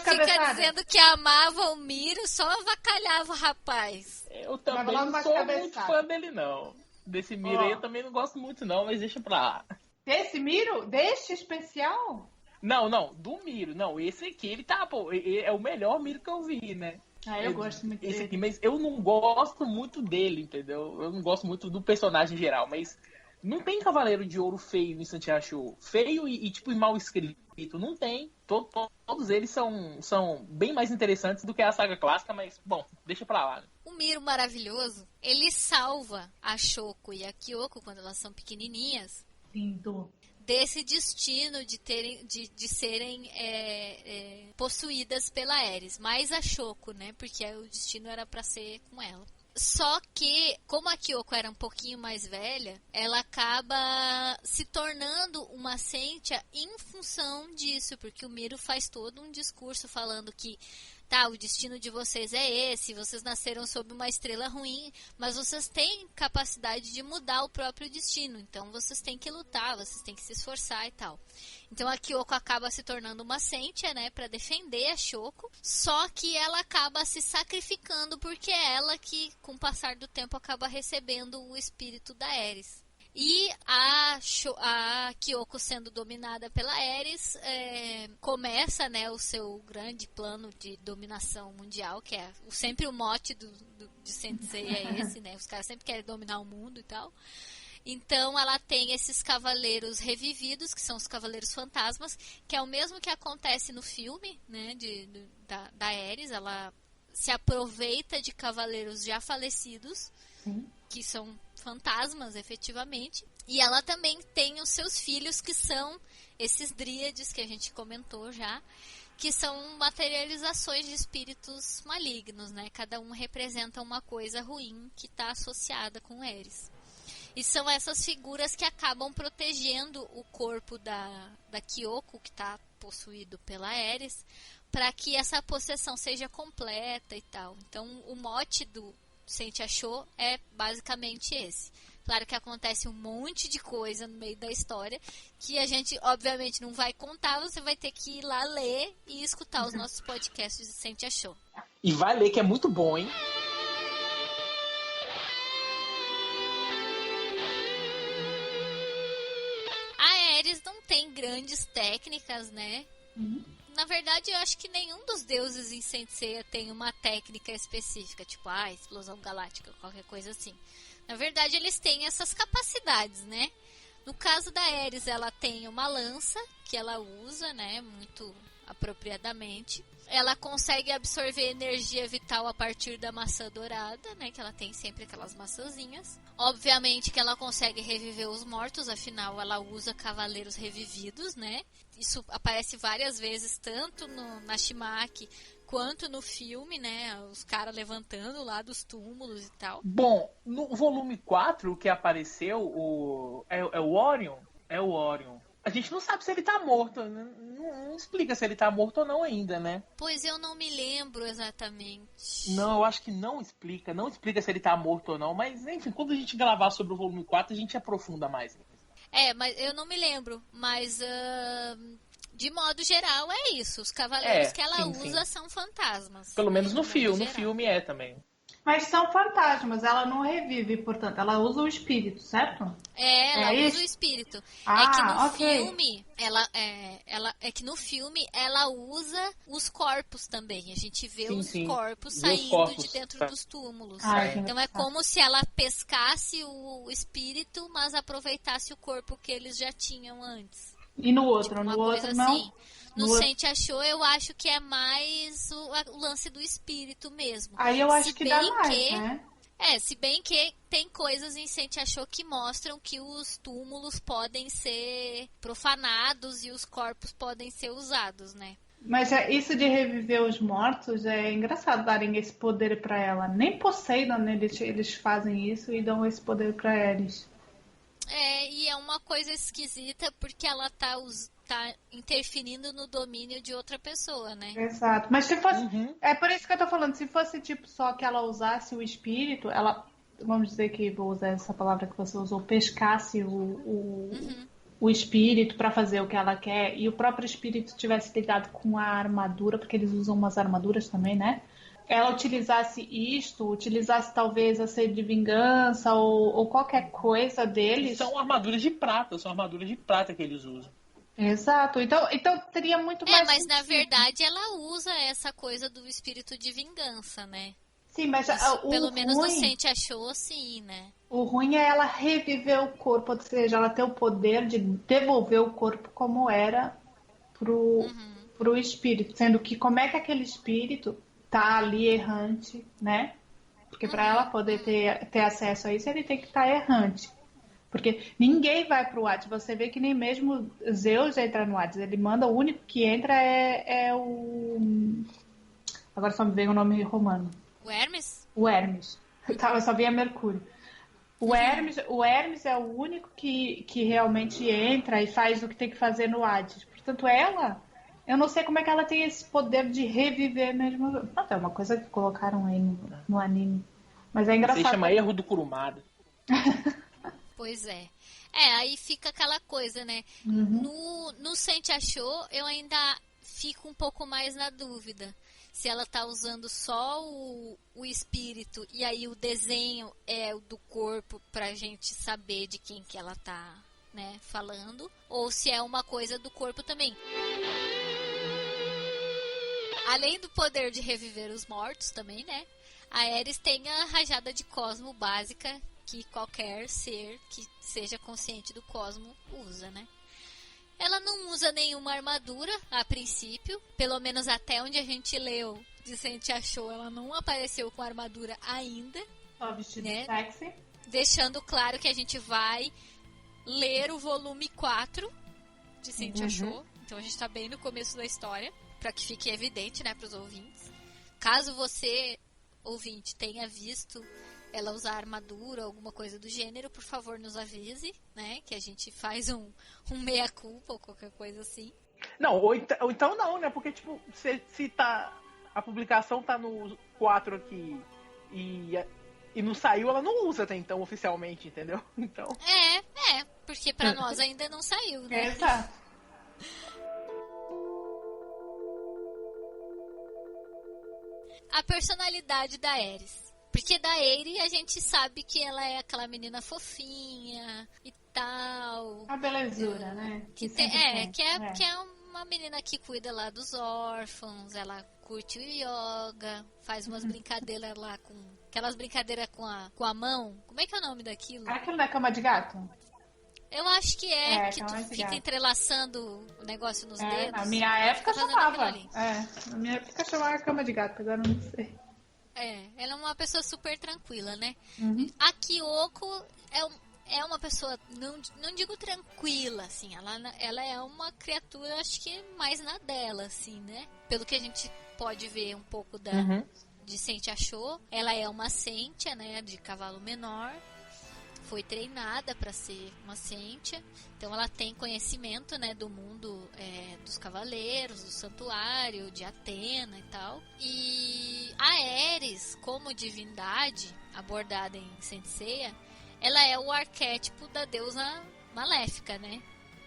dizendo que amava o Miro, só avacalhava o rapaz. Eu também não sou muito fã dele, não. Desse Miro aí eu também não gosto muito, não, mas deixa pra lá. Desse Miro? Deste especial? Não, do Miro. Não, esse aqui, ele tá, pô, é o melhor Miro que eu vi, né? Eu gosto muito dele. Aqui, mas eu não gosto muito dele, entendeu? Eu não gosto muito do personagem em geral, mas não tem Cavaleiro de Ouro feio em Santiago. Feio e tipo, mal escrito. Não tem. Todos eles são bem mais interessantes do que a saga clássica, mas, bom, deixa pra lá. Né? O Miro maravilhoso, ele salva a Shoko e a Kyoko quando elas são pequenininhas. Lindo. Desse destino de serem possuídas pela Ares. Mais a Shoko, né? Porque o destino era pra ser com ela. Só que, como a Kyoko era um pouquinho mais velha, ela acaba se tornando uma Sentia em função disso, porque o Miro faz todo um discurso falando que o destino de vocês é esse, vocês nasceram sob uma estrela ruim, mas vocês têm capacidade de mudar o próprio destino, então vocês têm que lutar, vocês têm que se esforçar e tal. Então a Kyoko acaba se tornando uma Sentia, né, para defender a Shoko, só que ela acaba se sacrificando porque é ela que, com o passar do tempo, acaba recebendo o espírito da Ares. E a Kyoko, sendo dominada pela Ares, começa, né, o seu grande plano de dominação mundial, que é sempre o mote de Sensei é esse, né? Os caras sempre querem dominar o mundo e tal. Então ela tem esses cavaleiros revividos, que são os cavaleiros fantasmas, que é o mesmo que acontece no filme, né, da Ares. Ela se aproveita de cavaleiros já falecidos, que são fantasmas, efetivamente. E ela também tem os seus filhos, que são esses dríades que a gente comentou já, que são materializações de espíritos malignos, né? Cada um representa uma coisa ruim que está associada com Ares. E são essas figuras que acabam protegendo o corpo da Kyoko, que está possuído pela Ares, para que essa possessão seja completa e tal. Então, o mote do Sente Achou é basicamente esse. Claro que acontece um monte de coisa no meio da história que a gente, obviamente, não vai contar. Você vai ter que ir lá ler e escutar os nossos podcasts de Sente Achou. E vai ler que é muito bom, hein? A Ares não tem grandes técnicas, né? Na verdade, eu acho que nenhum dos deuses em Saint Seiya tem uma técnica específica, tipo, explosão galáctica, qualquer coisa assim. Na verdade, eles têm essas capacidades, né? No caso da Ares, ela tem uma lança que ela usa, né, muito apropriadamente. Ela consegue absorver energia vital a partir da maçã dourada, né, que ela tem sempre aquelas maçãzinhas. Obviamente que ela consegue reviver os mortos, afinal ela usa cavaleiros revividos, né? Isso aparece várias vezes, tanto na Shimaki quanto no filme, né? Os caras levantando lá dos túmulos e tal. Bom, no volume 4, o que apareceu, é o Orion? É o Orion. A gente não sabe se ele tá morto. Não explica se ele tá morto ou não ainda, né? Pois eu não me lembro exatamente. Não, eu acho que não explica. Não explica se ele tá morto ou não. Mas, enfim, quando a gente gravar sobre o volume 4, a gente aprofunda mais. Mas eu não me lembro. Mas, de modo geral, é isso. Os cavaleiros que ela usa são fantasmas. Pelo menos no filme. No filme é também. Mas são fantasmas, ela não revive, portanto, ela usa o espírito, certo? Ela usa o espírito. Filme, no filme ela usa os corpos também. A gente vê os corpos saindo de dentro dos túmulos. Então é como se ela pescasse o espírito, mas aproveitasse o corpo que eles já tinham antes. E no outro, tipo, no outro não? Assim. No Sente Achou, eu acho que é mais o lance do espírito mesmo. Aí eu acho que dá mais, né? Se bem que tem coisas em Sente Achou que mostram que os túmulos podem ser profanados e os corpos podem ser usados, né? Mas isso de reviver os mortos é engraçado darem esse poder pra ela. Nem Poseidon, né? Eles fazem isso e dão esse poder pra eles. E é uma coisa esquisita porque ela tá interferindo no domínio de outra pessoa, né? Exato. Mas se fosse... É por isso que eu tô falando. Se fosse tipo só que ela usasse o espírito, ela... Vamos dizer que vou usar essa palavra que você usou. Pescasse o espírito pra fazer o que ela quer. E o próprio espírito tivesse ligado com a armadura. Porque eles usam umas armaduras também, né? Ela utilizasse talvez a sede de vingança ou qualquer coisa deles. São armaduras de prata que eles usam. Exato, então teria muito mais mas sentido. Na verdade ela usa essa coisa do espírito de vingança, né? Sim, mas pelo menos no Sente Achou, sim, né? O ruim é ela reviver o corpo, ou seja, ela ter o poder de devolver o corpo como era pro espírito, sendo que como é que aquele espírito tá ali errante, né? Porque para ela poder ter acesso a isso, ele tem que estar errante. Porque ninguém vai pro Hades. Você vê que nem mesmo Zeus entra no Hades. Ele manda, o único que entra é o... Agora só me veio o nome romano. O Hermes? O Hermes. Eu só via Mercúrio. O Hermes é o único que realmente entra e faz o que tem que fazer no Hades. Portanto, ela... Eu não sei como é que ela tem esse poder de reviver mesmo. É uma coisa que colocaram aí no anime. Mas é engraçado. Você chama erro do Kurumada. Pois é. Aí fica aquela coisa, né? No Sente Achou, eu ainda fico um pouco mais na dúvida. Se ela tá usando só o espírito e aí o desenho é o do corpo pra gente saber de quem que ela tá, né, falando. Ou se é uma coisa do corpo também. Além do poder de reviver os mortos também, né? A Ares tem a rajada de cosmo básica que qualquer ser que seja consciente do cosmo usa, né? Ela não usa nenhuma armadura a princípio, pelo menos até onde a gente leu de Sente Achou, ela não apareceu com armadura ainda. Só vestido né? sexy. Deixando claro que a gente vai ler o volume 4 de Sente Achou. Então a gente tá bem no começo da história, para que fique evidente, né, pros ouvintes. Caso você, ouvinte, tenha visto ela usar armadura ou alguma coisa do gênero, por favor, nos avise, né? Que a gente faz um meia-culpa ou qualquer coisa assim. Não, ou então não, né? Porque, tipo, se tá. A publicação tá no 4 aqui e não saiu, ela não usa até então oficialmente, entendeu? Então. Porque pra nós ainda não saiu, né? Exato. A personalidade da Ares. Porque da Aerie a gente sabe que ela é aquela menina fofinha e tal. A belezura, né? Que é uma menina que cuida lá dos órfãos, ela curte o yoga, faz umas brincadeiras lá com... Aquelas brincadeiras com a mão. Como é que é o nome daquilo? Aquilo da cama de gato? Eu acho que que cama tu de fica gato. entrelaçando o negócio nos dedos. Na minha época Fica fazendo chamava. aquilo ali. Na minha época chamava cama de gato, agora não sei. Ela é uma pessoa super tranquila, né? Uhum. A Kyoko é uma pessoa, não digo tranquila, assim, ela é uma criatura, acho que mais na dela, assim, né? Pelo que a gente pode ver um pouco de Sentia Show, ela é uma Sentia, né, de cavalo menor, foi treinada para ser uma Sentia, então ela tem conhecimento, né, do mundo dos cavaleiros, do santuário, de Atena e tal. E a Ares, como divindade abordada em Saint Seiya, ela é o arquétipo da deusa maléfica, né?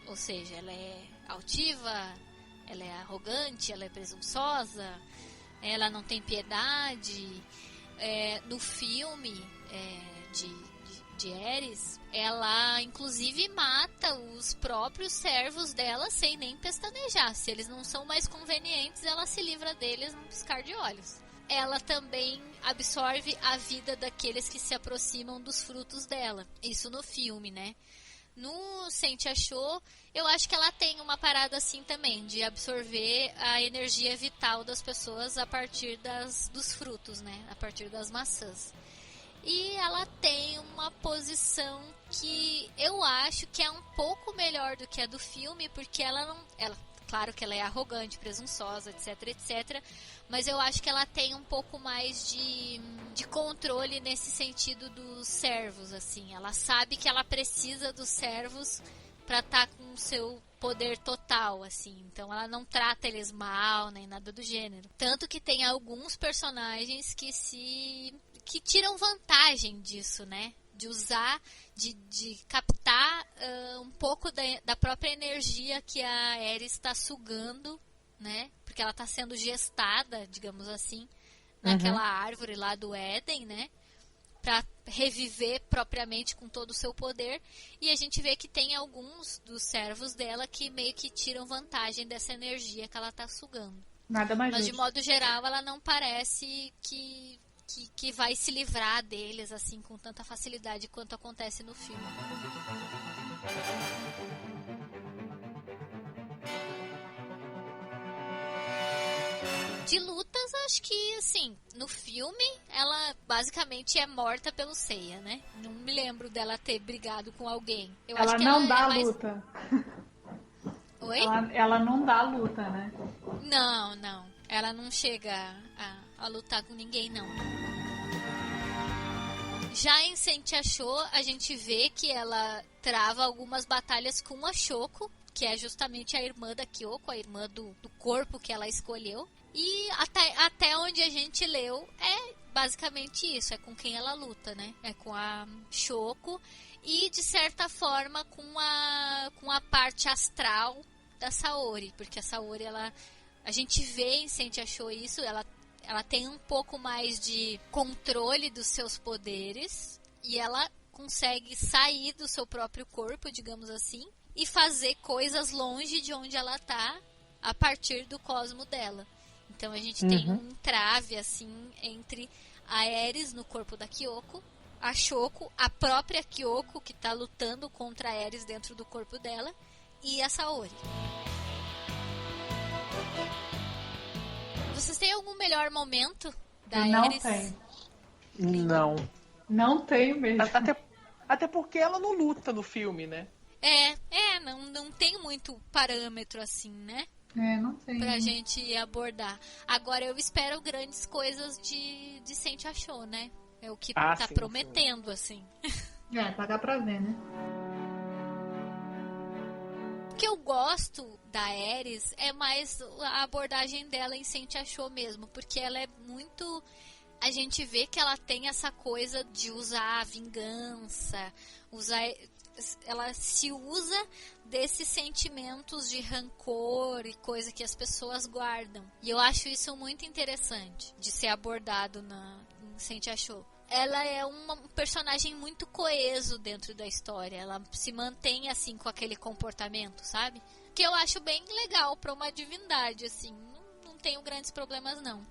Ou seja, ela é altiva, ela é arrogante, ela é presunçosa, ela não tem piedade. No filme de Ares, ela inclusive mata os próprios servos dela sem nem pestanejar. Se eles não são mais convenientes, ela se livra deles num piscar de olhos. Ela também absorve a vida daqueles que se aproximam dos frutos dela. Isso no filme, né? No Sentia Show, eu acho que ela tem uma parada assim também, de absorver a energia vital das pessoas a partir dos frutos, né? A partir das maçãs. E ela tem uma posição que eu acho que é um pouco melhor do que a do filme, porque claro que ela é arrogante, presunçosa, etc, mas eu acho que ela tem um pouco mais de controle nesse sentido dos servos, assim. Ela sabe que ela precisa dos servos para estar com o seu poder total, assim. Então ela não trata eles mal, nem nada do gênero. Tanto que tem alguns personagens que tiram vantagem disso, né? De usar, de captar um pouco da própria energia que a Ares está sugando, né? Porque ela está sendo gestada, digamos assim, naquela árvore lá do Éden, né? Para reviver propriamente com todo o seu poder. E a gente vê que tem alguns dos servos dela que meio que tiram vantagem dessa energia que ela está sugando. Nada mais Mas justo. de modo geral, ela não parece que vai se livrar deles assim com tanta facilidade quanto acontece no filme. De lutas, acho que assim, no filme ela basicamente é morta pelo Seiya, né? Não me lembro dela ter brigado com alguém. Eu Ela acho que não dá mais... luta. Oi? Ela não dá luta, né? Não. Ela não chega a lutar com ninguém, não. Já em Sentia Show, a gente vê que ela trava algumas batalhas com a Shoko, que é justamente a irmã da Kyoko, a irmã do corpo que ela escolheu. E até onde a gente leu, é basicamente isso, é com quem ela luta, né? É com a Shoko e, de certa forma, com a parte astral da Saori, porque a Saori, a gente vê em Sentia Show isso, ela tem um pouco mais de controle dos seus poderes e ela consegue sair do seu próprio corpo, digamos assim, e fazer coisas longe de onde ela está a partir do cosmo dela. Então a gente tem um entrave assim entre a Ares no corpo da Kyoko, a Shoko, a própria Kyoko que está lutando contra a Ares dentro do corpo dela e a Saori. Vocês têm algum melhor momento da Ares? Não. Não tenho mesmo. Até porque ela não luta no filme, né? Não tem muito parâmetro assim, né? Não tem. Pra gente abordar. Agora eu espero grandes coisas de Sentia Show, né? É o que tá sim, prometendo, assim. Pagar pra ver, né? O que eu gosto da Ares é mais a abordagem dela em Saint Achou mesmo, porque ela é muito... A gente vê que ela tem essa coisa de usar a vingança, ela se usa desses sentimentos de rancor e coisa que as pessoas guardam. E eu acho isso muito interessante de ser abordado em Saint Achou. Ela é um personagem muito coeso dentro da história. Ela se mantém assim com aquele comportamento, sabe? Que eu acho bem legal para uma divindade, assim. Não tenho grandes problemas, não.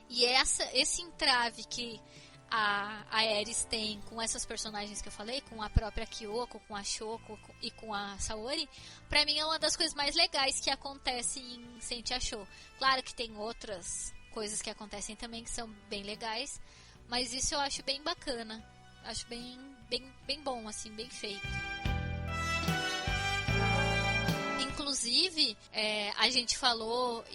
E esse entrave que a Ares tem com essas personagens que eu falei, com a própria Kyoko, com a Shoko e com a Saori, pra mim é uma das coisas mais legais que acontece em Saint Achou. Claro que tem outras coisas que acontecem também que são bem legais, mas isso eu acho bem bacana. Acho bem bom, assim, bem feito. Inclusive, a gente falou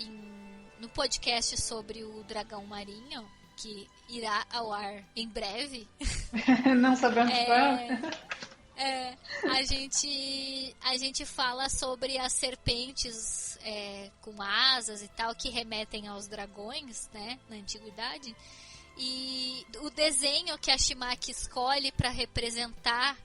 no podcast sobre o dragão marinho, que irá ao ar em breve. Não sabemos quando. A gente fala sobre as serpentes com asas e tal, que remetem aos dragões, né, na antiguidade. E o desenho que a Shimaki escolhe para representar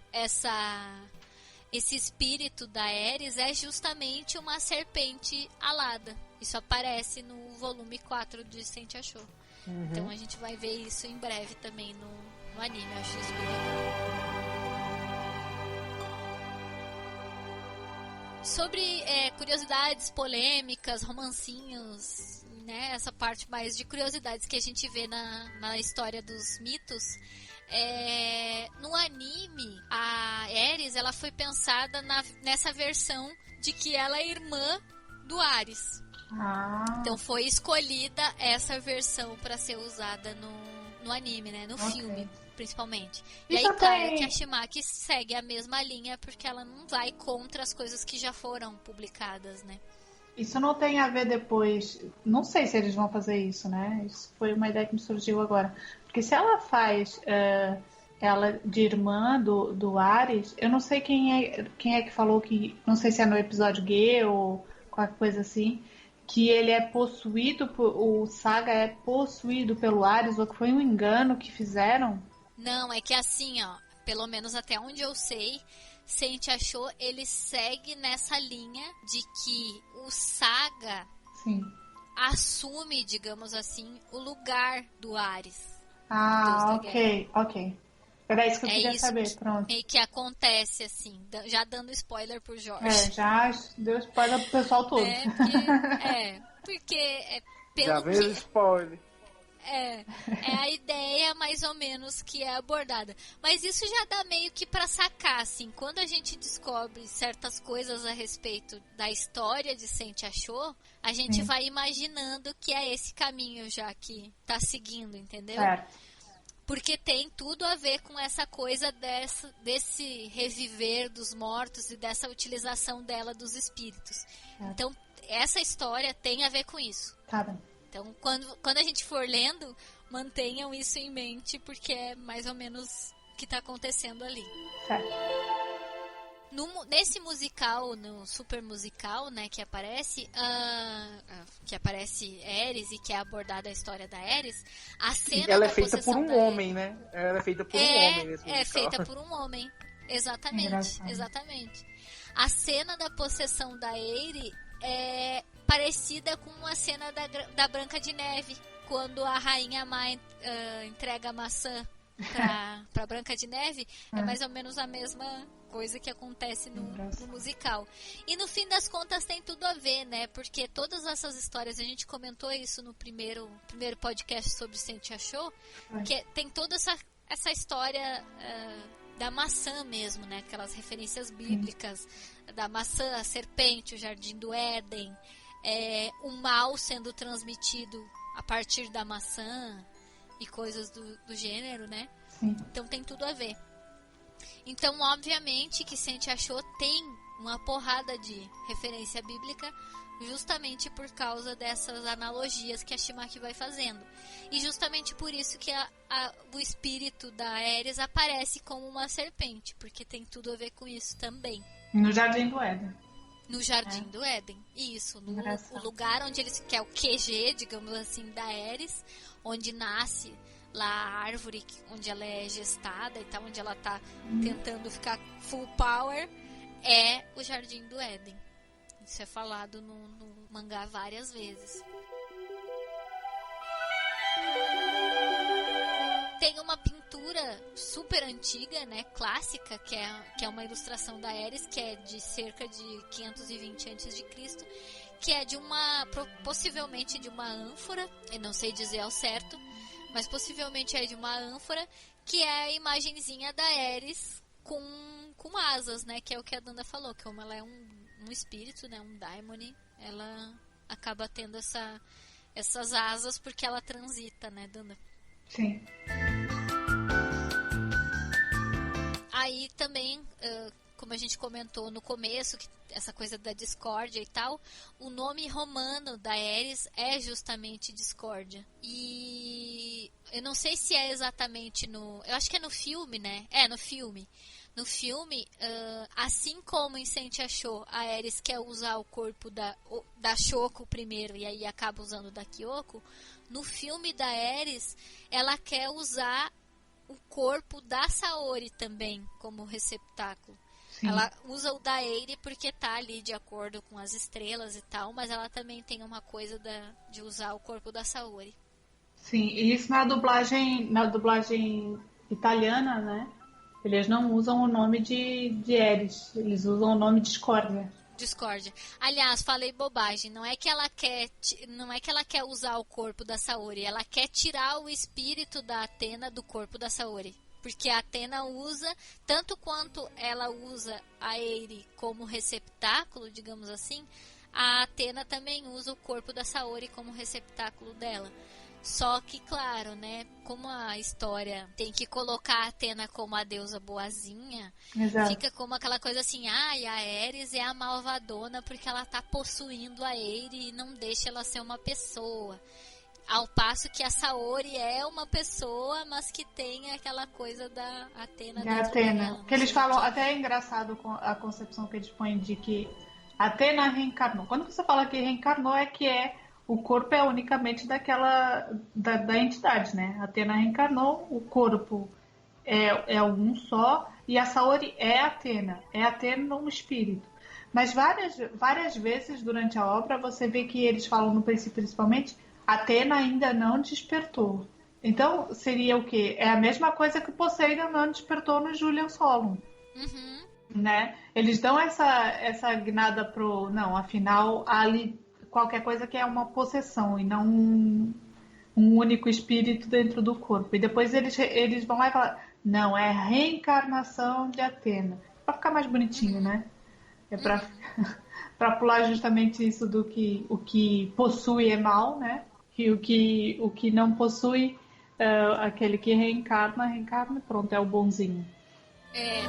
esse espírito da Ares é justamente uma serpente alada. Isso aparece no volume 4 de Saint Achou. Uhum. Então a gente vai ver isso em breve também no anime. Eu acho isso bem legal. Sobre curiosidades, polêmicas, romancinhos, né? Essa parte mais de curiosidades que a gente vê na história dos mitos. No anime, a Ares ela foi pensada nessa versão de que ela é irmã do Ares. Então foi escolhida essa versão para ser usada no anime, né? No filme, principalmente. E aí, claro, que a Shimaki segue a mesma linha, porque ela não vai contra as coisas que já foram publicadas, né? Isso não tem a ver depois... Não sei se eles vão fazer isso, né? Isso foi uma ideia que me surgiu agora. Porque se ela faz ela de irmã do Ares, eu não sei quem é que falou que... Não sei se é no episódio G ou qualquer coisa assim... que ele é possuído, o Saga é possuído pelo Ares, ou que foi um engano que fizeram? Não, é que assim, ó, pelo menos até onde eu sei, Saint Achou, ele segue nessa linha de que o Saga assume, digamos assim, o lugar do Ares. Ah, ok. Era isso que eu queria saber, pronto. E que acontece, assim, já dando spoiler pro Jorge. Já deu spoiler pro pessoal todo. Porque pelo já veio o spoiler. É a ideia mais ou menos que é abordada. Mas isso já dá meio que pra sacar, assim, quando a gente descobre certas coisas a respeito da história de Saint Achou, a gente vai imaginando que é esse caminho já que tá seguindo, entendeu? Certo. Porque tem tudo a ver com essa coisa desse reviver dos mortos e dessa utilização dela dos espíritos. Então, essa história tem a ver com isso. Tá bem. Então, quando a gente for lendo, mantenham isso em mente, porque é mais ou menos o que está acontecendo ali. Certo. Nesse musical, no super musical, né, que aparece Ares e que é abordada a história da Ares, a cena ela da é feita por um homem, né? Ela é feita por um homem nesse musical. É feita por um homem, exatamente. A cena da possessão da Ares é parecida com a cena da Branca de Neve, quando a Rainha Má entrega a maçã pra Branca de Neve, é mais ou menos a mesma coisa que acontece no musical. E no fim das contas tem tudo a ver, né? Porque todas essas histórias, a gente comentou isso no primeiro podcast sobre Saint Achou, que tem toda essa história da maçã mesmo, né? Aquelas referências bíblicas da maçã, a serpente, o jardim do Éden, o mal sendo transmitido a partir da maçã e coisas do gênero, né? Sim. Então tem tudo a ver. Então, obviamente que Saint Achou tem uma porrada de referência bíblica justamente por causa dessas analogias que a Shimaki vai fazendo. E justamente por isso que o espírito da Ares aparece como uma serpente, porque tem tudo a ver com isso também. No Jardim do Éden. No Jardim do Éden. Isso, no o lugar onde eles, que é o QG, digamos assim, da Ares, onde nasce lá a árvore, onde ela é gestada e tal, onde ela tá tentando ficar full power, é o Jardim do Éden. Isso é falado no mangá várias vezes. Tem uma pintura super antiga, né, clássica, que é uma ilustração da Ares, que é de cerca de 520 a.C., que é de possivelmente de uma ânfora, eu não sei dizer ao certo, mas possivelmente é de uma ânfora, que é a imagenzinha da Ares com asas, né, que é o que a Danda falou, que como ela é um espírito, né, um daimon, ela acaba tendo essas asas porque ela transita, né, Danda? Sim. Aí também, como a gente comentou no começo, que essa coisa da discórdia e tal, o nome romano da Ares é justamente discórdia. E eu não sei se é exatamente eu acho que é no filme, né? É, no filme. No filme, assim como em Saint Achou, a Ares quer usar o corpo da Shoko primeiro e aí acaba usando o da Kyoko, no filme da Ares, ela quer usar o corpo da Saori também como receptáculo. Sim. Ela usa o da Eiri porque tá ali de acordo com as estrelas e tal, mas ela também tem uma coisa de usar o corpo da Saori. Sim, e isso na dublagem italiana, né? Eles não usam o nome de Ares, eles usam o nome de Discórdia. Discórdia. Aliás, falei bobagem. Não é que ela quer usar o corpo da Saori. Ela quer tirar o espírito da Athena do corpo da Saori. Porque a Athena usa, tanto quanto ela usa a Eiri como receptáculo, digamos assim, a Athena também usa o corpo da Saori como receptáculo dela. Só que, claro, né, como a história tem que colocar a Athena como a deusa boazinha, exato, fica como aquela coisa assim, a Ares é a malvadona porque ela tá possuindo a Eiri e não deixa ela ser uma pessoa. Ao passo que a Saori é uma pessoa, mas que tem aquela coisa da Athena dentro dela. Que eles falam, até é engraçado a concepção que eles põem de que a Athena reencarnou. Quando você fala que reencarnou, é que o corpo é unicamente da entidade, né? A Athena reencarnou, o corpo é um só, e a Saori é a Athena no espírito. Mas várias vezes durante a obra você vê que eles falam no princípio principalmente, Athena ainda não despertou. Então seria o quê? É a mesma coisa que o Poseidon não despertou no Julian Solon. Uhum. Né? Eles dão essa guinada pro... Não, afinal, ali qualquer coisa que é uma possessão e não um único espírito dentro do corpo. E depois eles vão lá e falam, não, é reencarnação de Athena. Pra ficar mais bonitinho, né? É pra pular justamente isso do que o que possui é mal, né? E o que não possui, aquele que reencarna e pronto, é o bonzinho. É...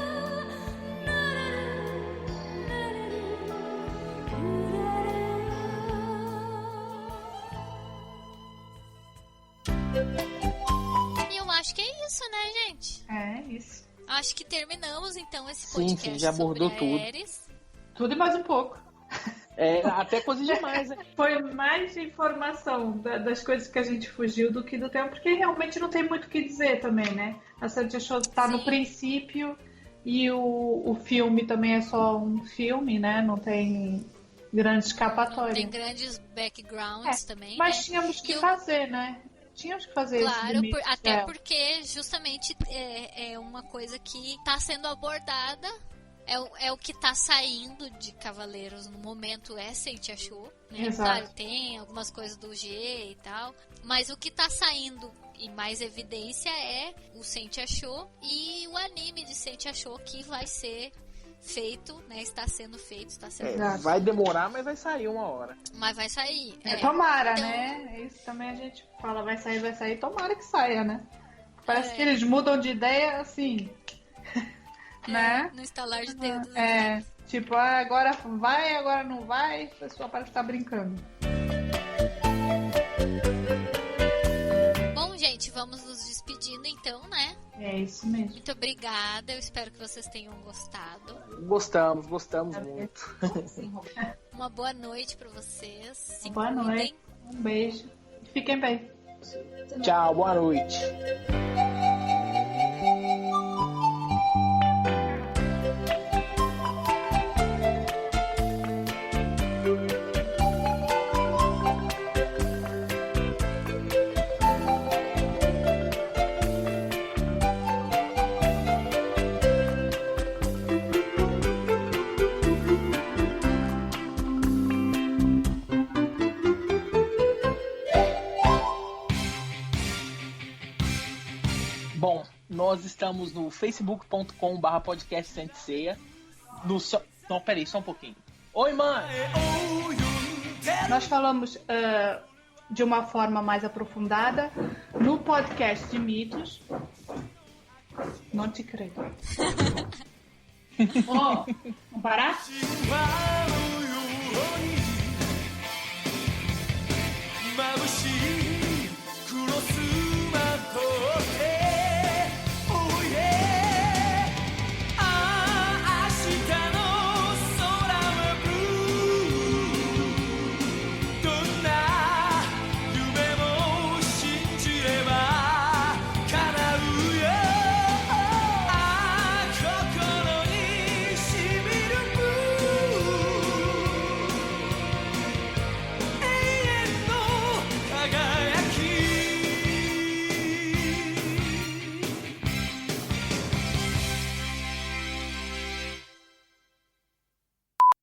Acho que é isso, né, gente? É isso. Acho que terminamos, então, esse podcast. Sim, já abordou tudo. Ares. Tudo e mais um pouco. Até coisa demais, né? Foi mais informação das coisas que a gente fugiu do que do tempo, porque realmente não tem muito o que dizer também, né? A Saint Achou tá no princípio e o filme também é só um filme, né? Não tem grande escapatória. Tem grandes backgrounds também, mas né? tínhamos que fazer, né? Tínhamos que fazer isso. Claro, até porque justamente é uma coisa que está sendo abordada, é o que está saindo de Cavaleiros no momento, Saint Achou, né? Claro, tem algumas coisas do G e tal, mas o que está saindo e mais evidência é o Saint Achou e o anime de Saint Achou que vai ser feito, né? Está sendo feito, vai demorar, mas vai sair uma hora. Mas vai sair. Tomara, então... né? Isso também a gente fala, vai sair, tomara que saia, né? Parece que eles mudam de ideia assim, né? No estalar de dedos. Tipo, agora vai, agora não vai, a pessoa parece que tá brincando. Bom, gente, gente, vamos nos despedindo então, né? É isso mesmo. Muito obrigada, eu espero que vocês tenham gostado. Gostamos muito. Uma boa noite pra vocês. Se Boa cuidem. noite. Um beijo. Fiquem bem. Tchau, boa noite. Bom, nós estamos no facebook.com/podcast Senseia. Não, peraí, só um pouquinho. Oi, mãe! Nós falamos de uma forma mais aprofundada no podcast de mitos. Não te creio. Ó, vamos parar?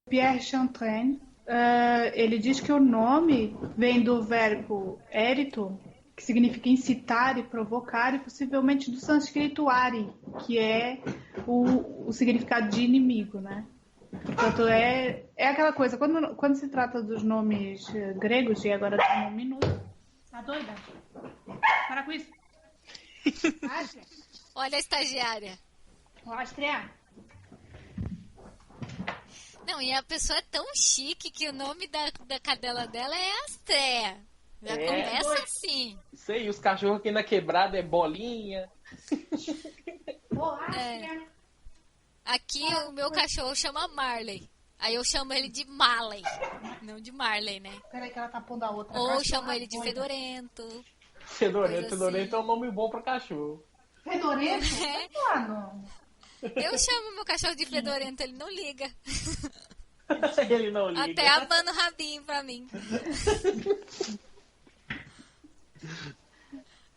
Pierre Chantraine, ele diz que o nome vem do verbo érito, que significa incitar e provocar, e possivelmente do sânscrito ari, que é o significado de inimigo, né? Portanto, é aquela coisa, quando se trata dos nomes gregos, e agora tem um minuto. Tá doida? Para com isso. Olha a estagiária. Áustria. Não, e a pessoa é tão chique que o nome da cadela dela é Astrea. Já começa assim. Sei, os cachorros aqui na quebrada é bolinha. É. Aqui o meu cachorro chama Marley. Aí eu chamo ele de Marley, não de Marley, né? Peraí que ela tá pondo a outra. Ou chamo ele de Fedorento. Fedorento assim. É um nome bom pra cachorro. Fedorento? É. Mano. Eu chamo meu cachorro de Fedorento, ele não liga. Ele não liga. Até abana o rabinho pra mim.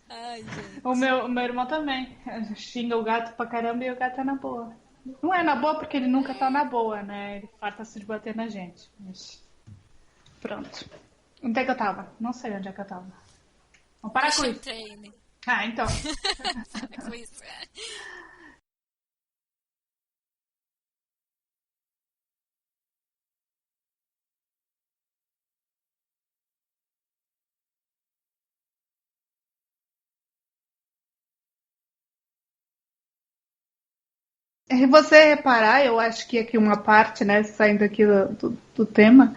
Ai, gente. O meu irmão também xinga o gato pra caramba e o gato é na boa. Não é na boa porque ele nunca tá na boa, né? Ele farta-se de bater na gente. Mas pronto. Onde é que eu tava? Não sei onde é que eu tava. Vamos parar com isso. Treine. Ah, então. Para com isso. Se você reparar, eu acho que aqui uma parte, né, saindo aqui do tema,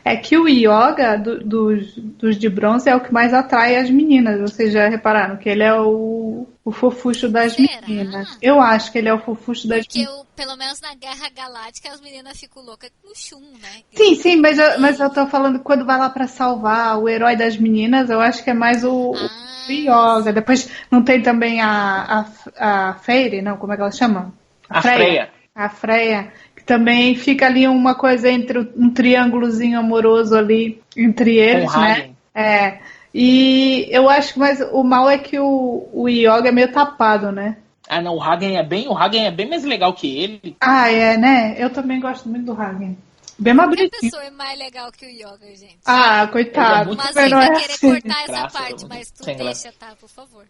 é que o yoga dos de bronze é o que mais atrai as meninas. Vocês já repararam que ele é o fofucho das Será? meninas. Eu acho que ele é o fofucho das Porque meninas. pelo menos na Guerra Galáctica as meninas ficam loucas com o Shun, né? Sim, mas eu tô falando que quando vai lá pra salvar o herói das meninas, eu acho que é mais o yoga. Depois não tem também a Fairy, não? Como é que ela chama? A Freya. A Freya, que também fica ali uma coisa entre um triângulozinho amoroso ali entre eles, Com né? Hagen. É. E eu acho que mais o mal é que o yoga é meio tapado, né? Ah, não, o Hagen é bem mais legal que ele. Ah, é, né? Eu também gosto muito do Hagen. Bem mais Que bonitinho. pessoa é mais legal que o yoga, gente? Ah, coitado. Ele é muito Mas Mas você não vai é querer assim. cortar essa Graça, parte, mas tu sem deixa, tá? Por favor.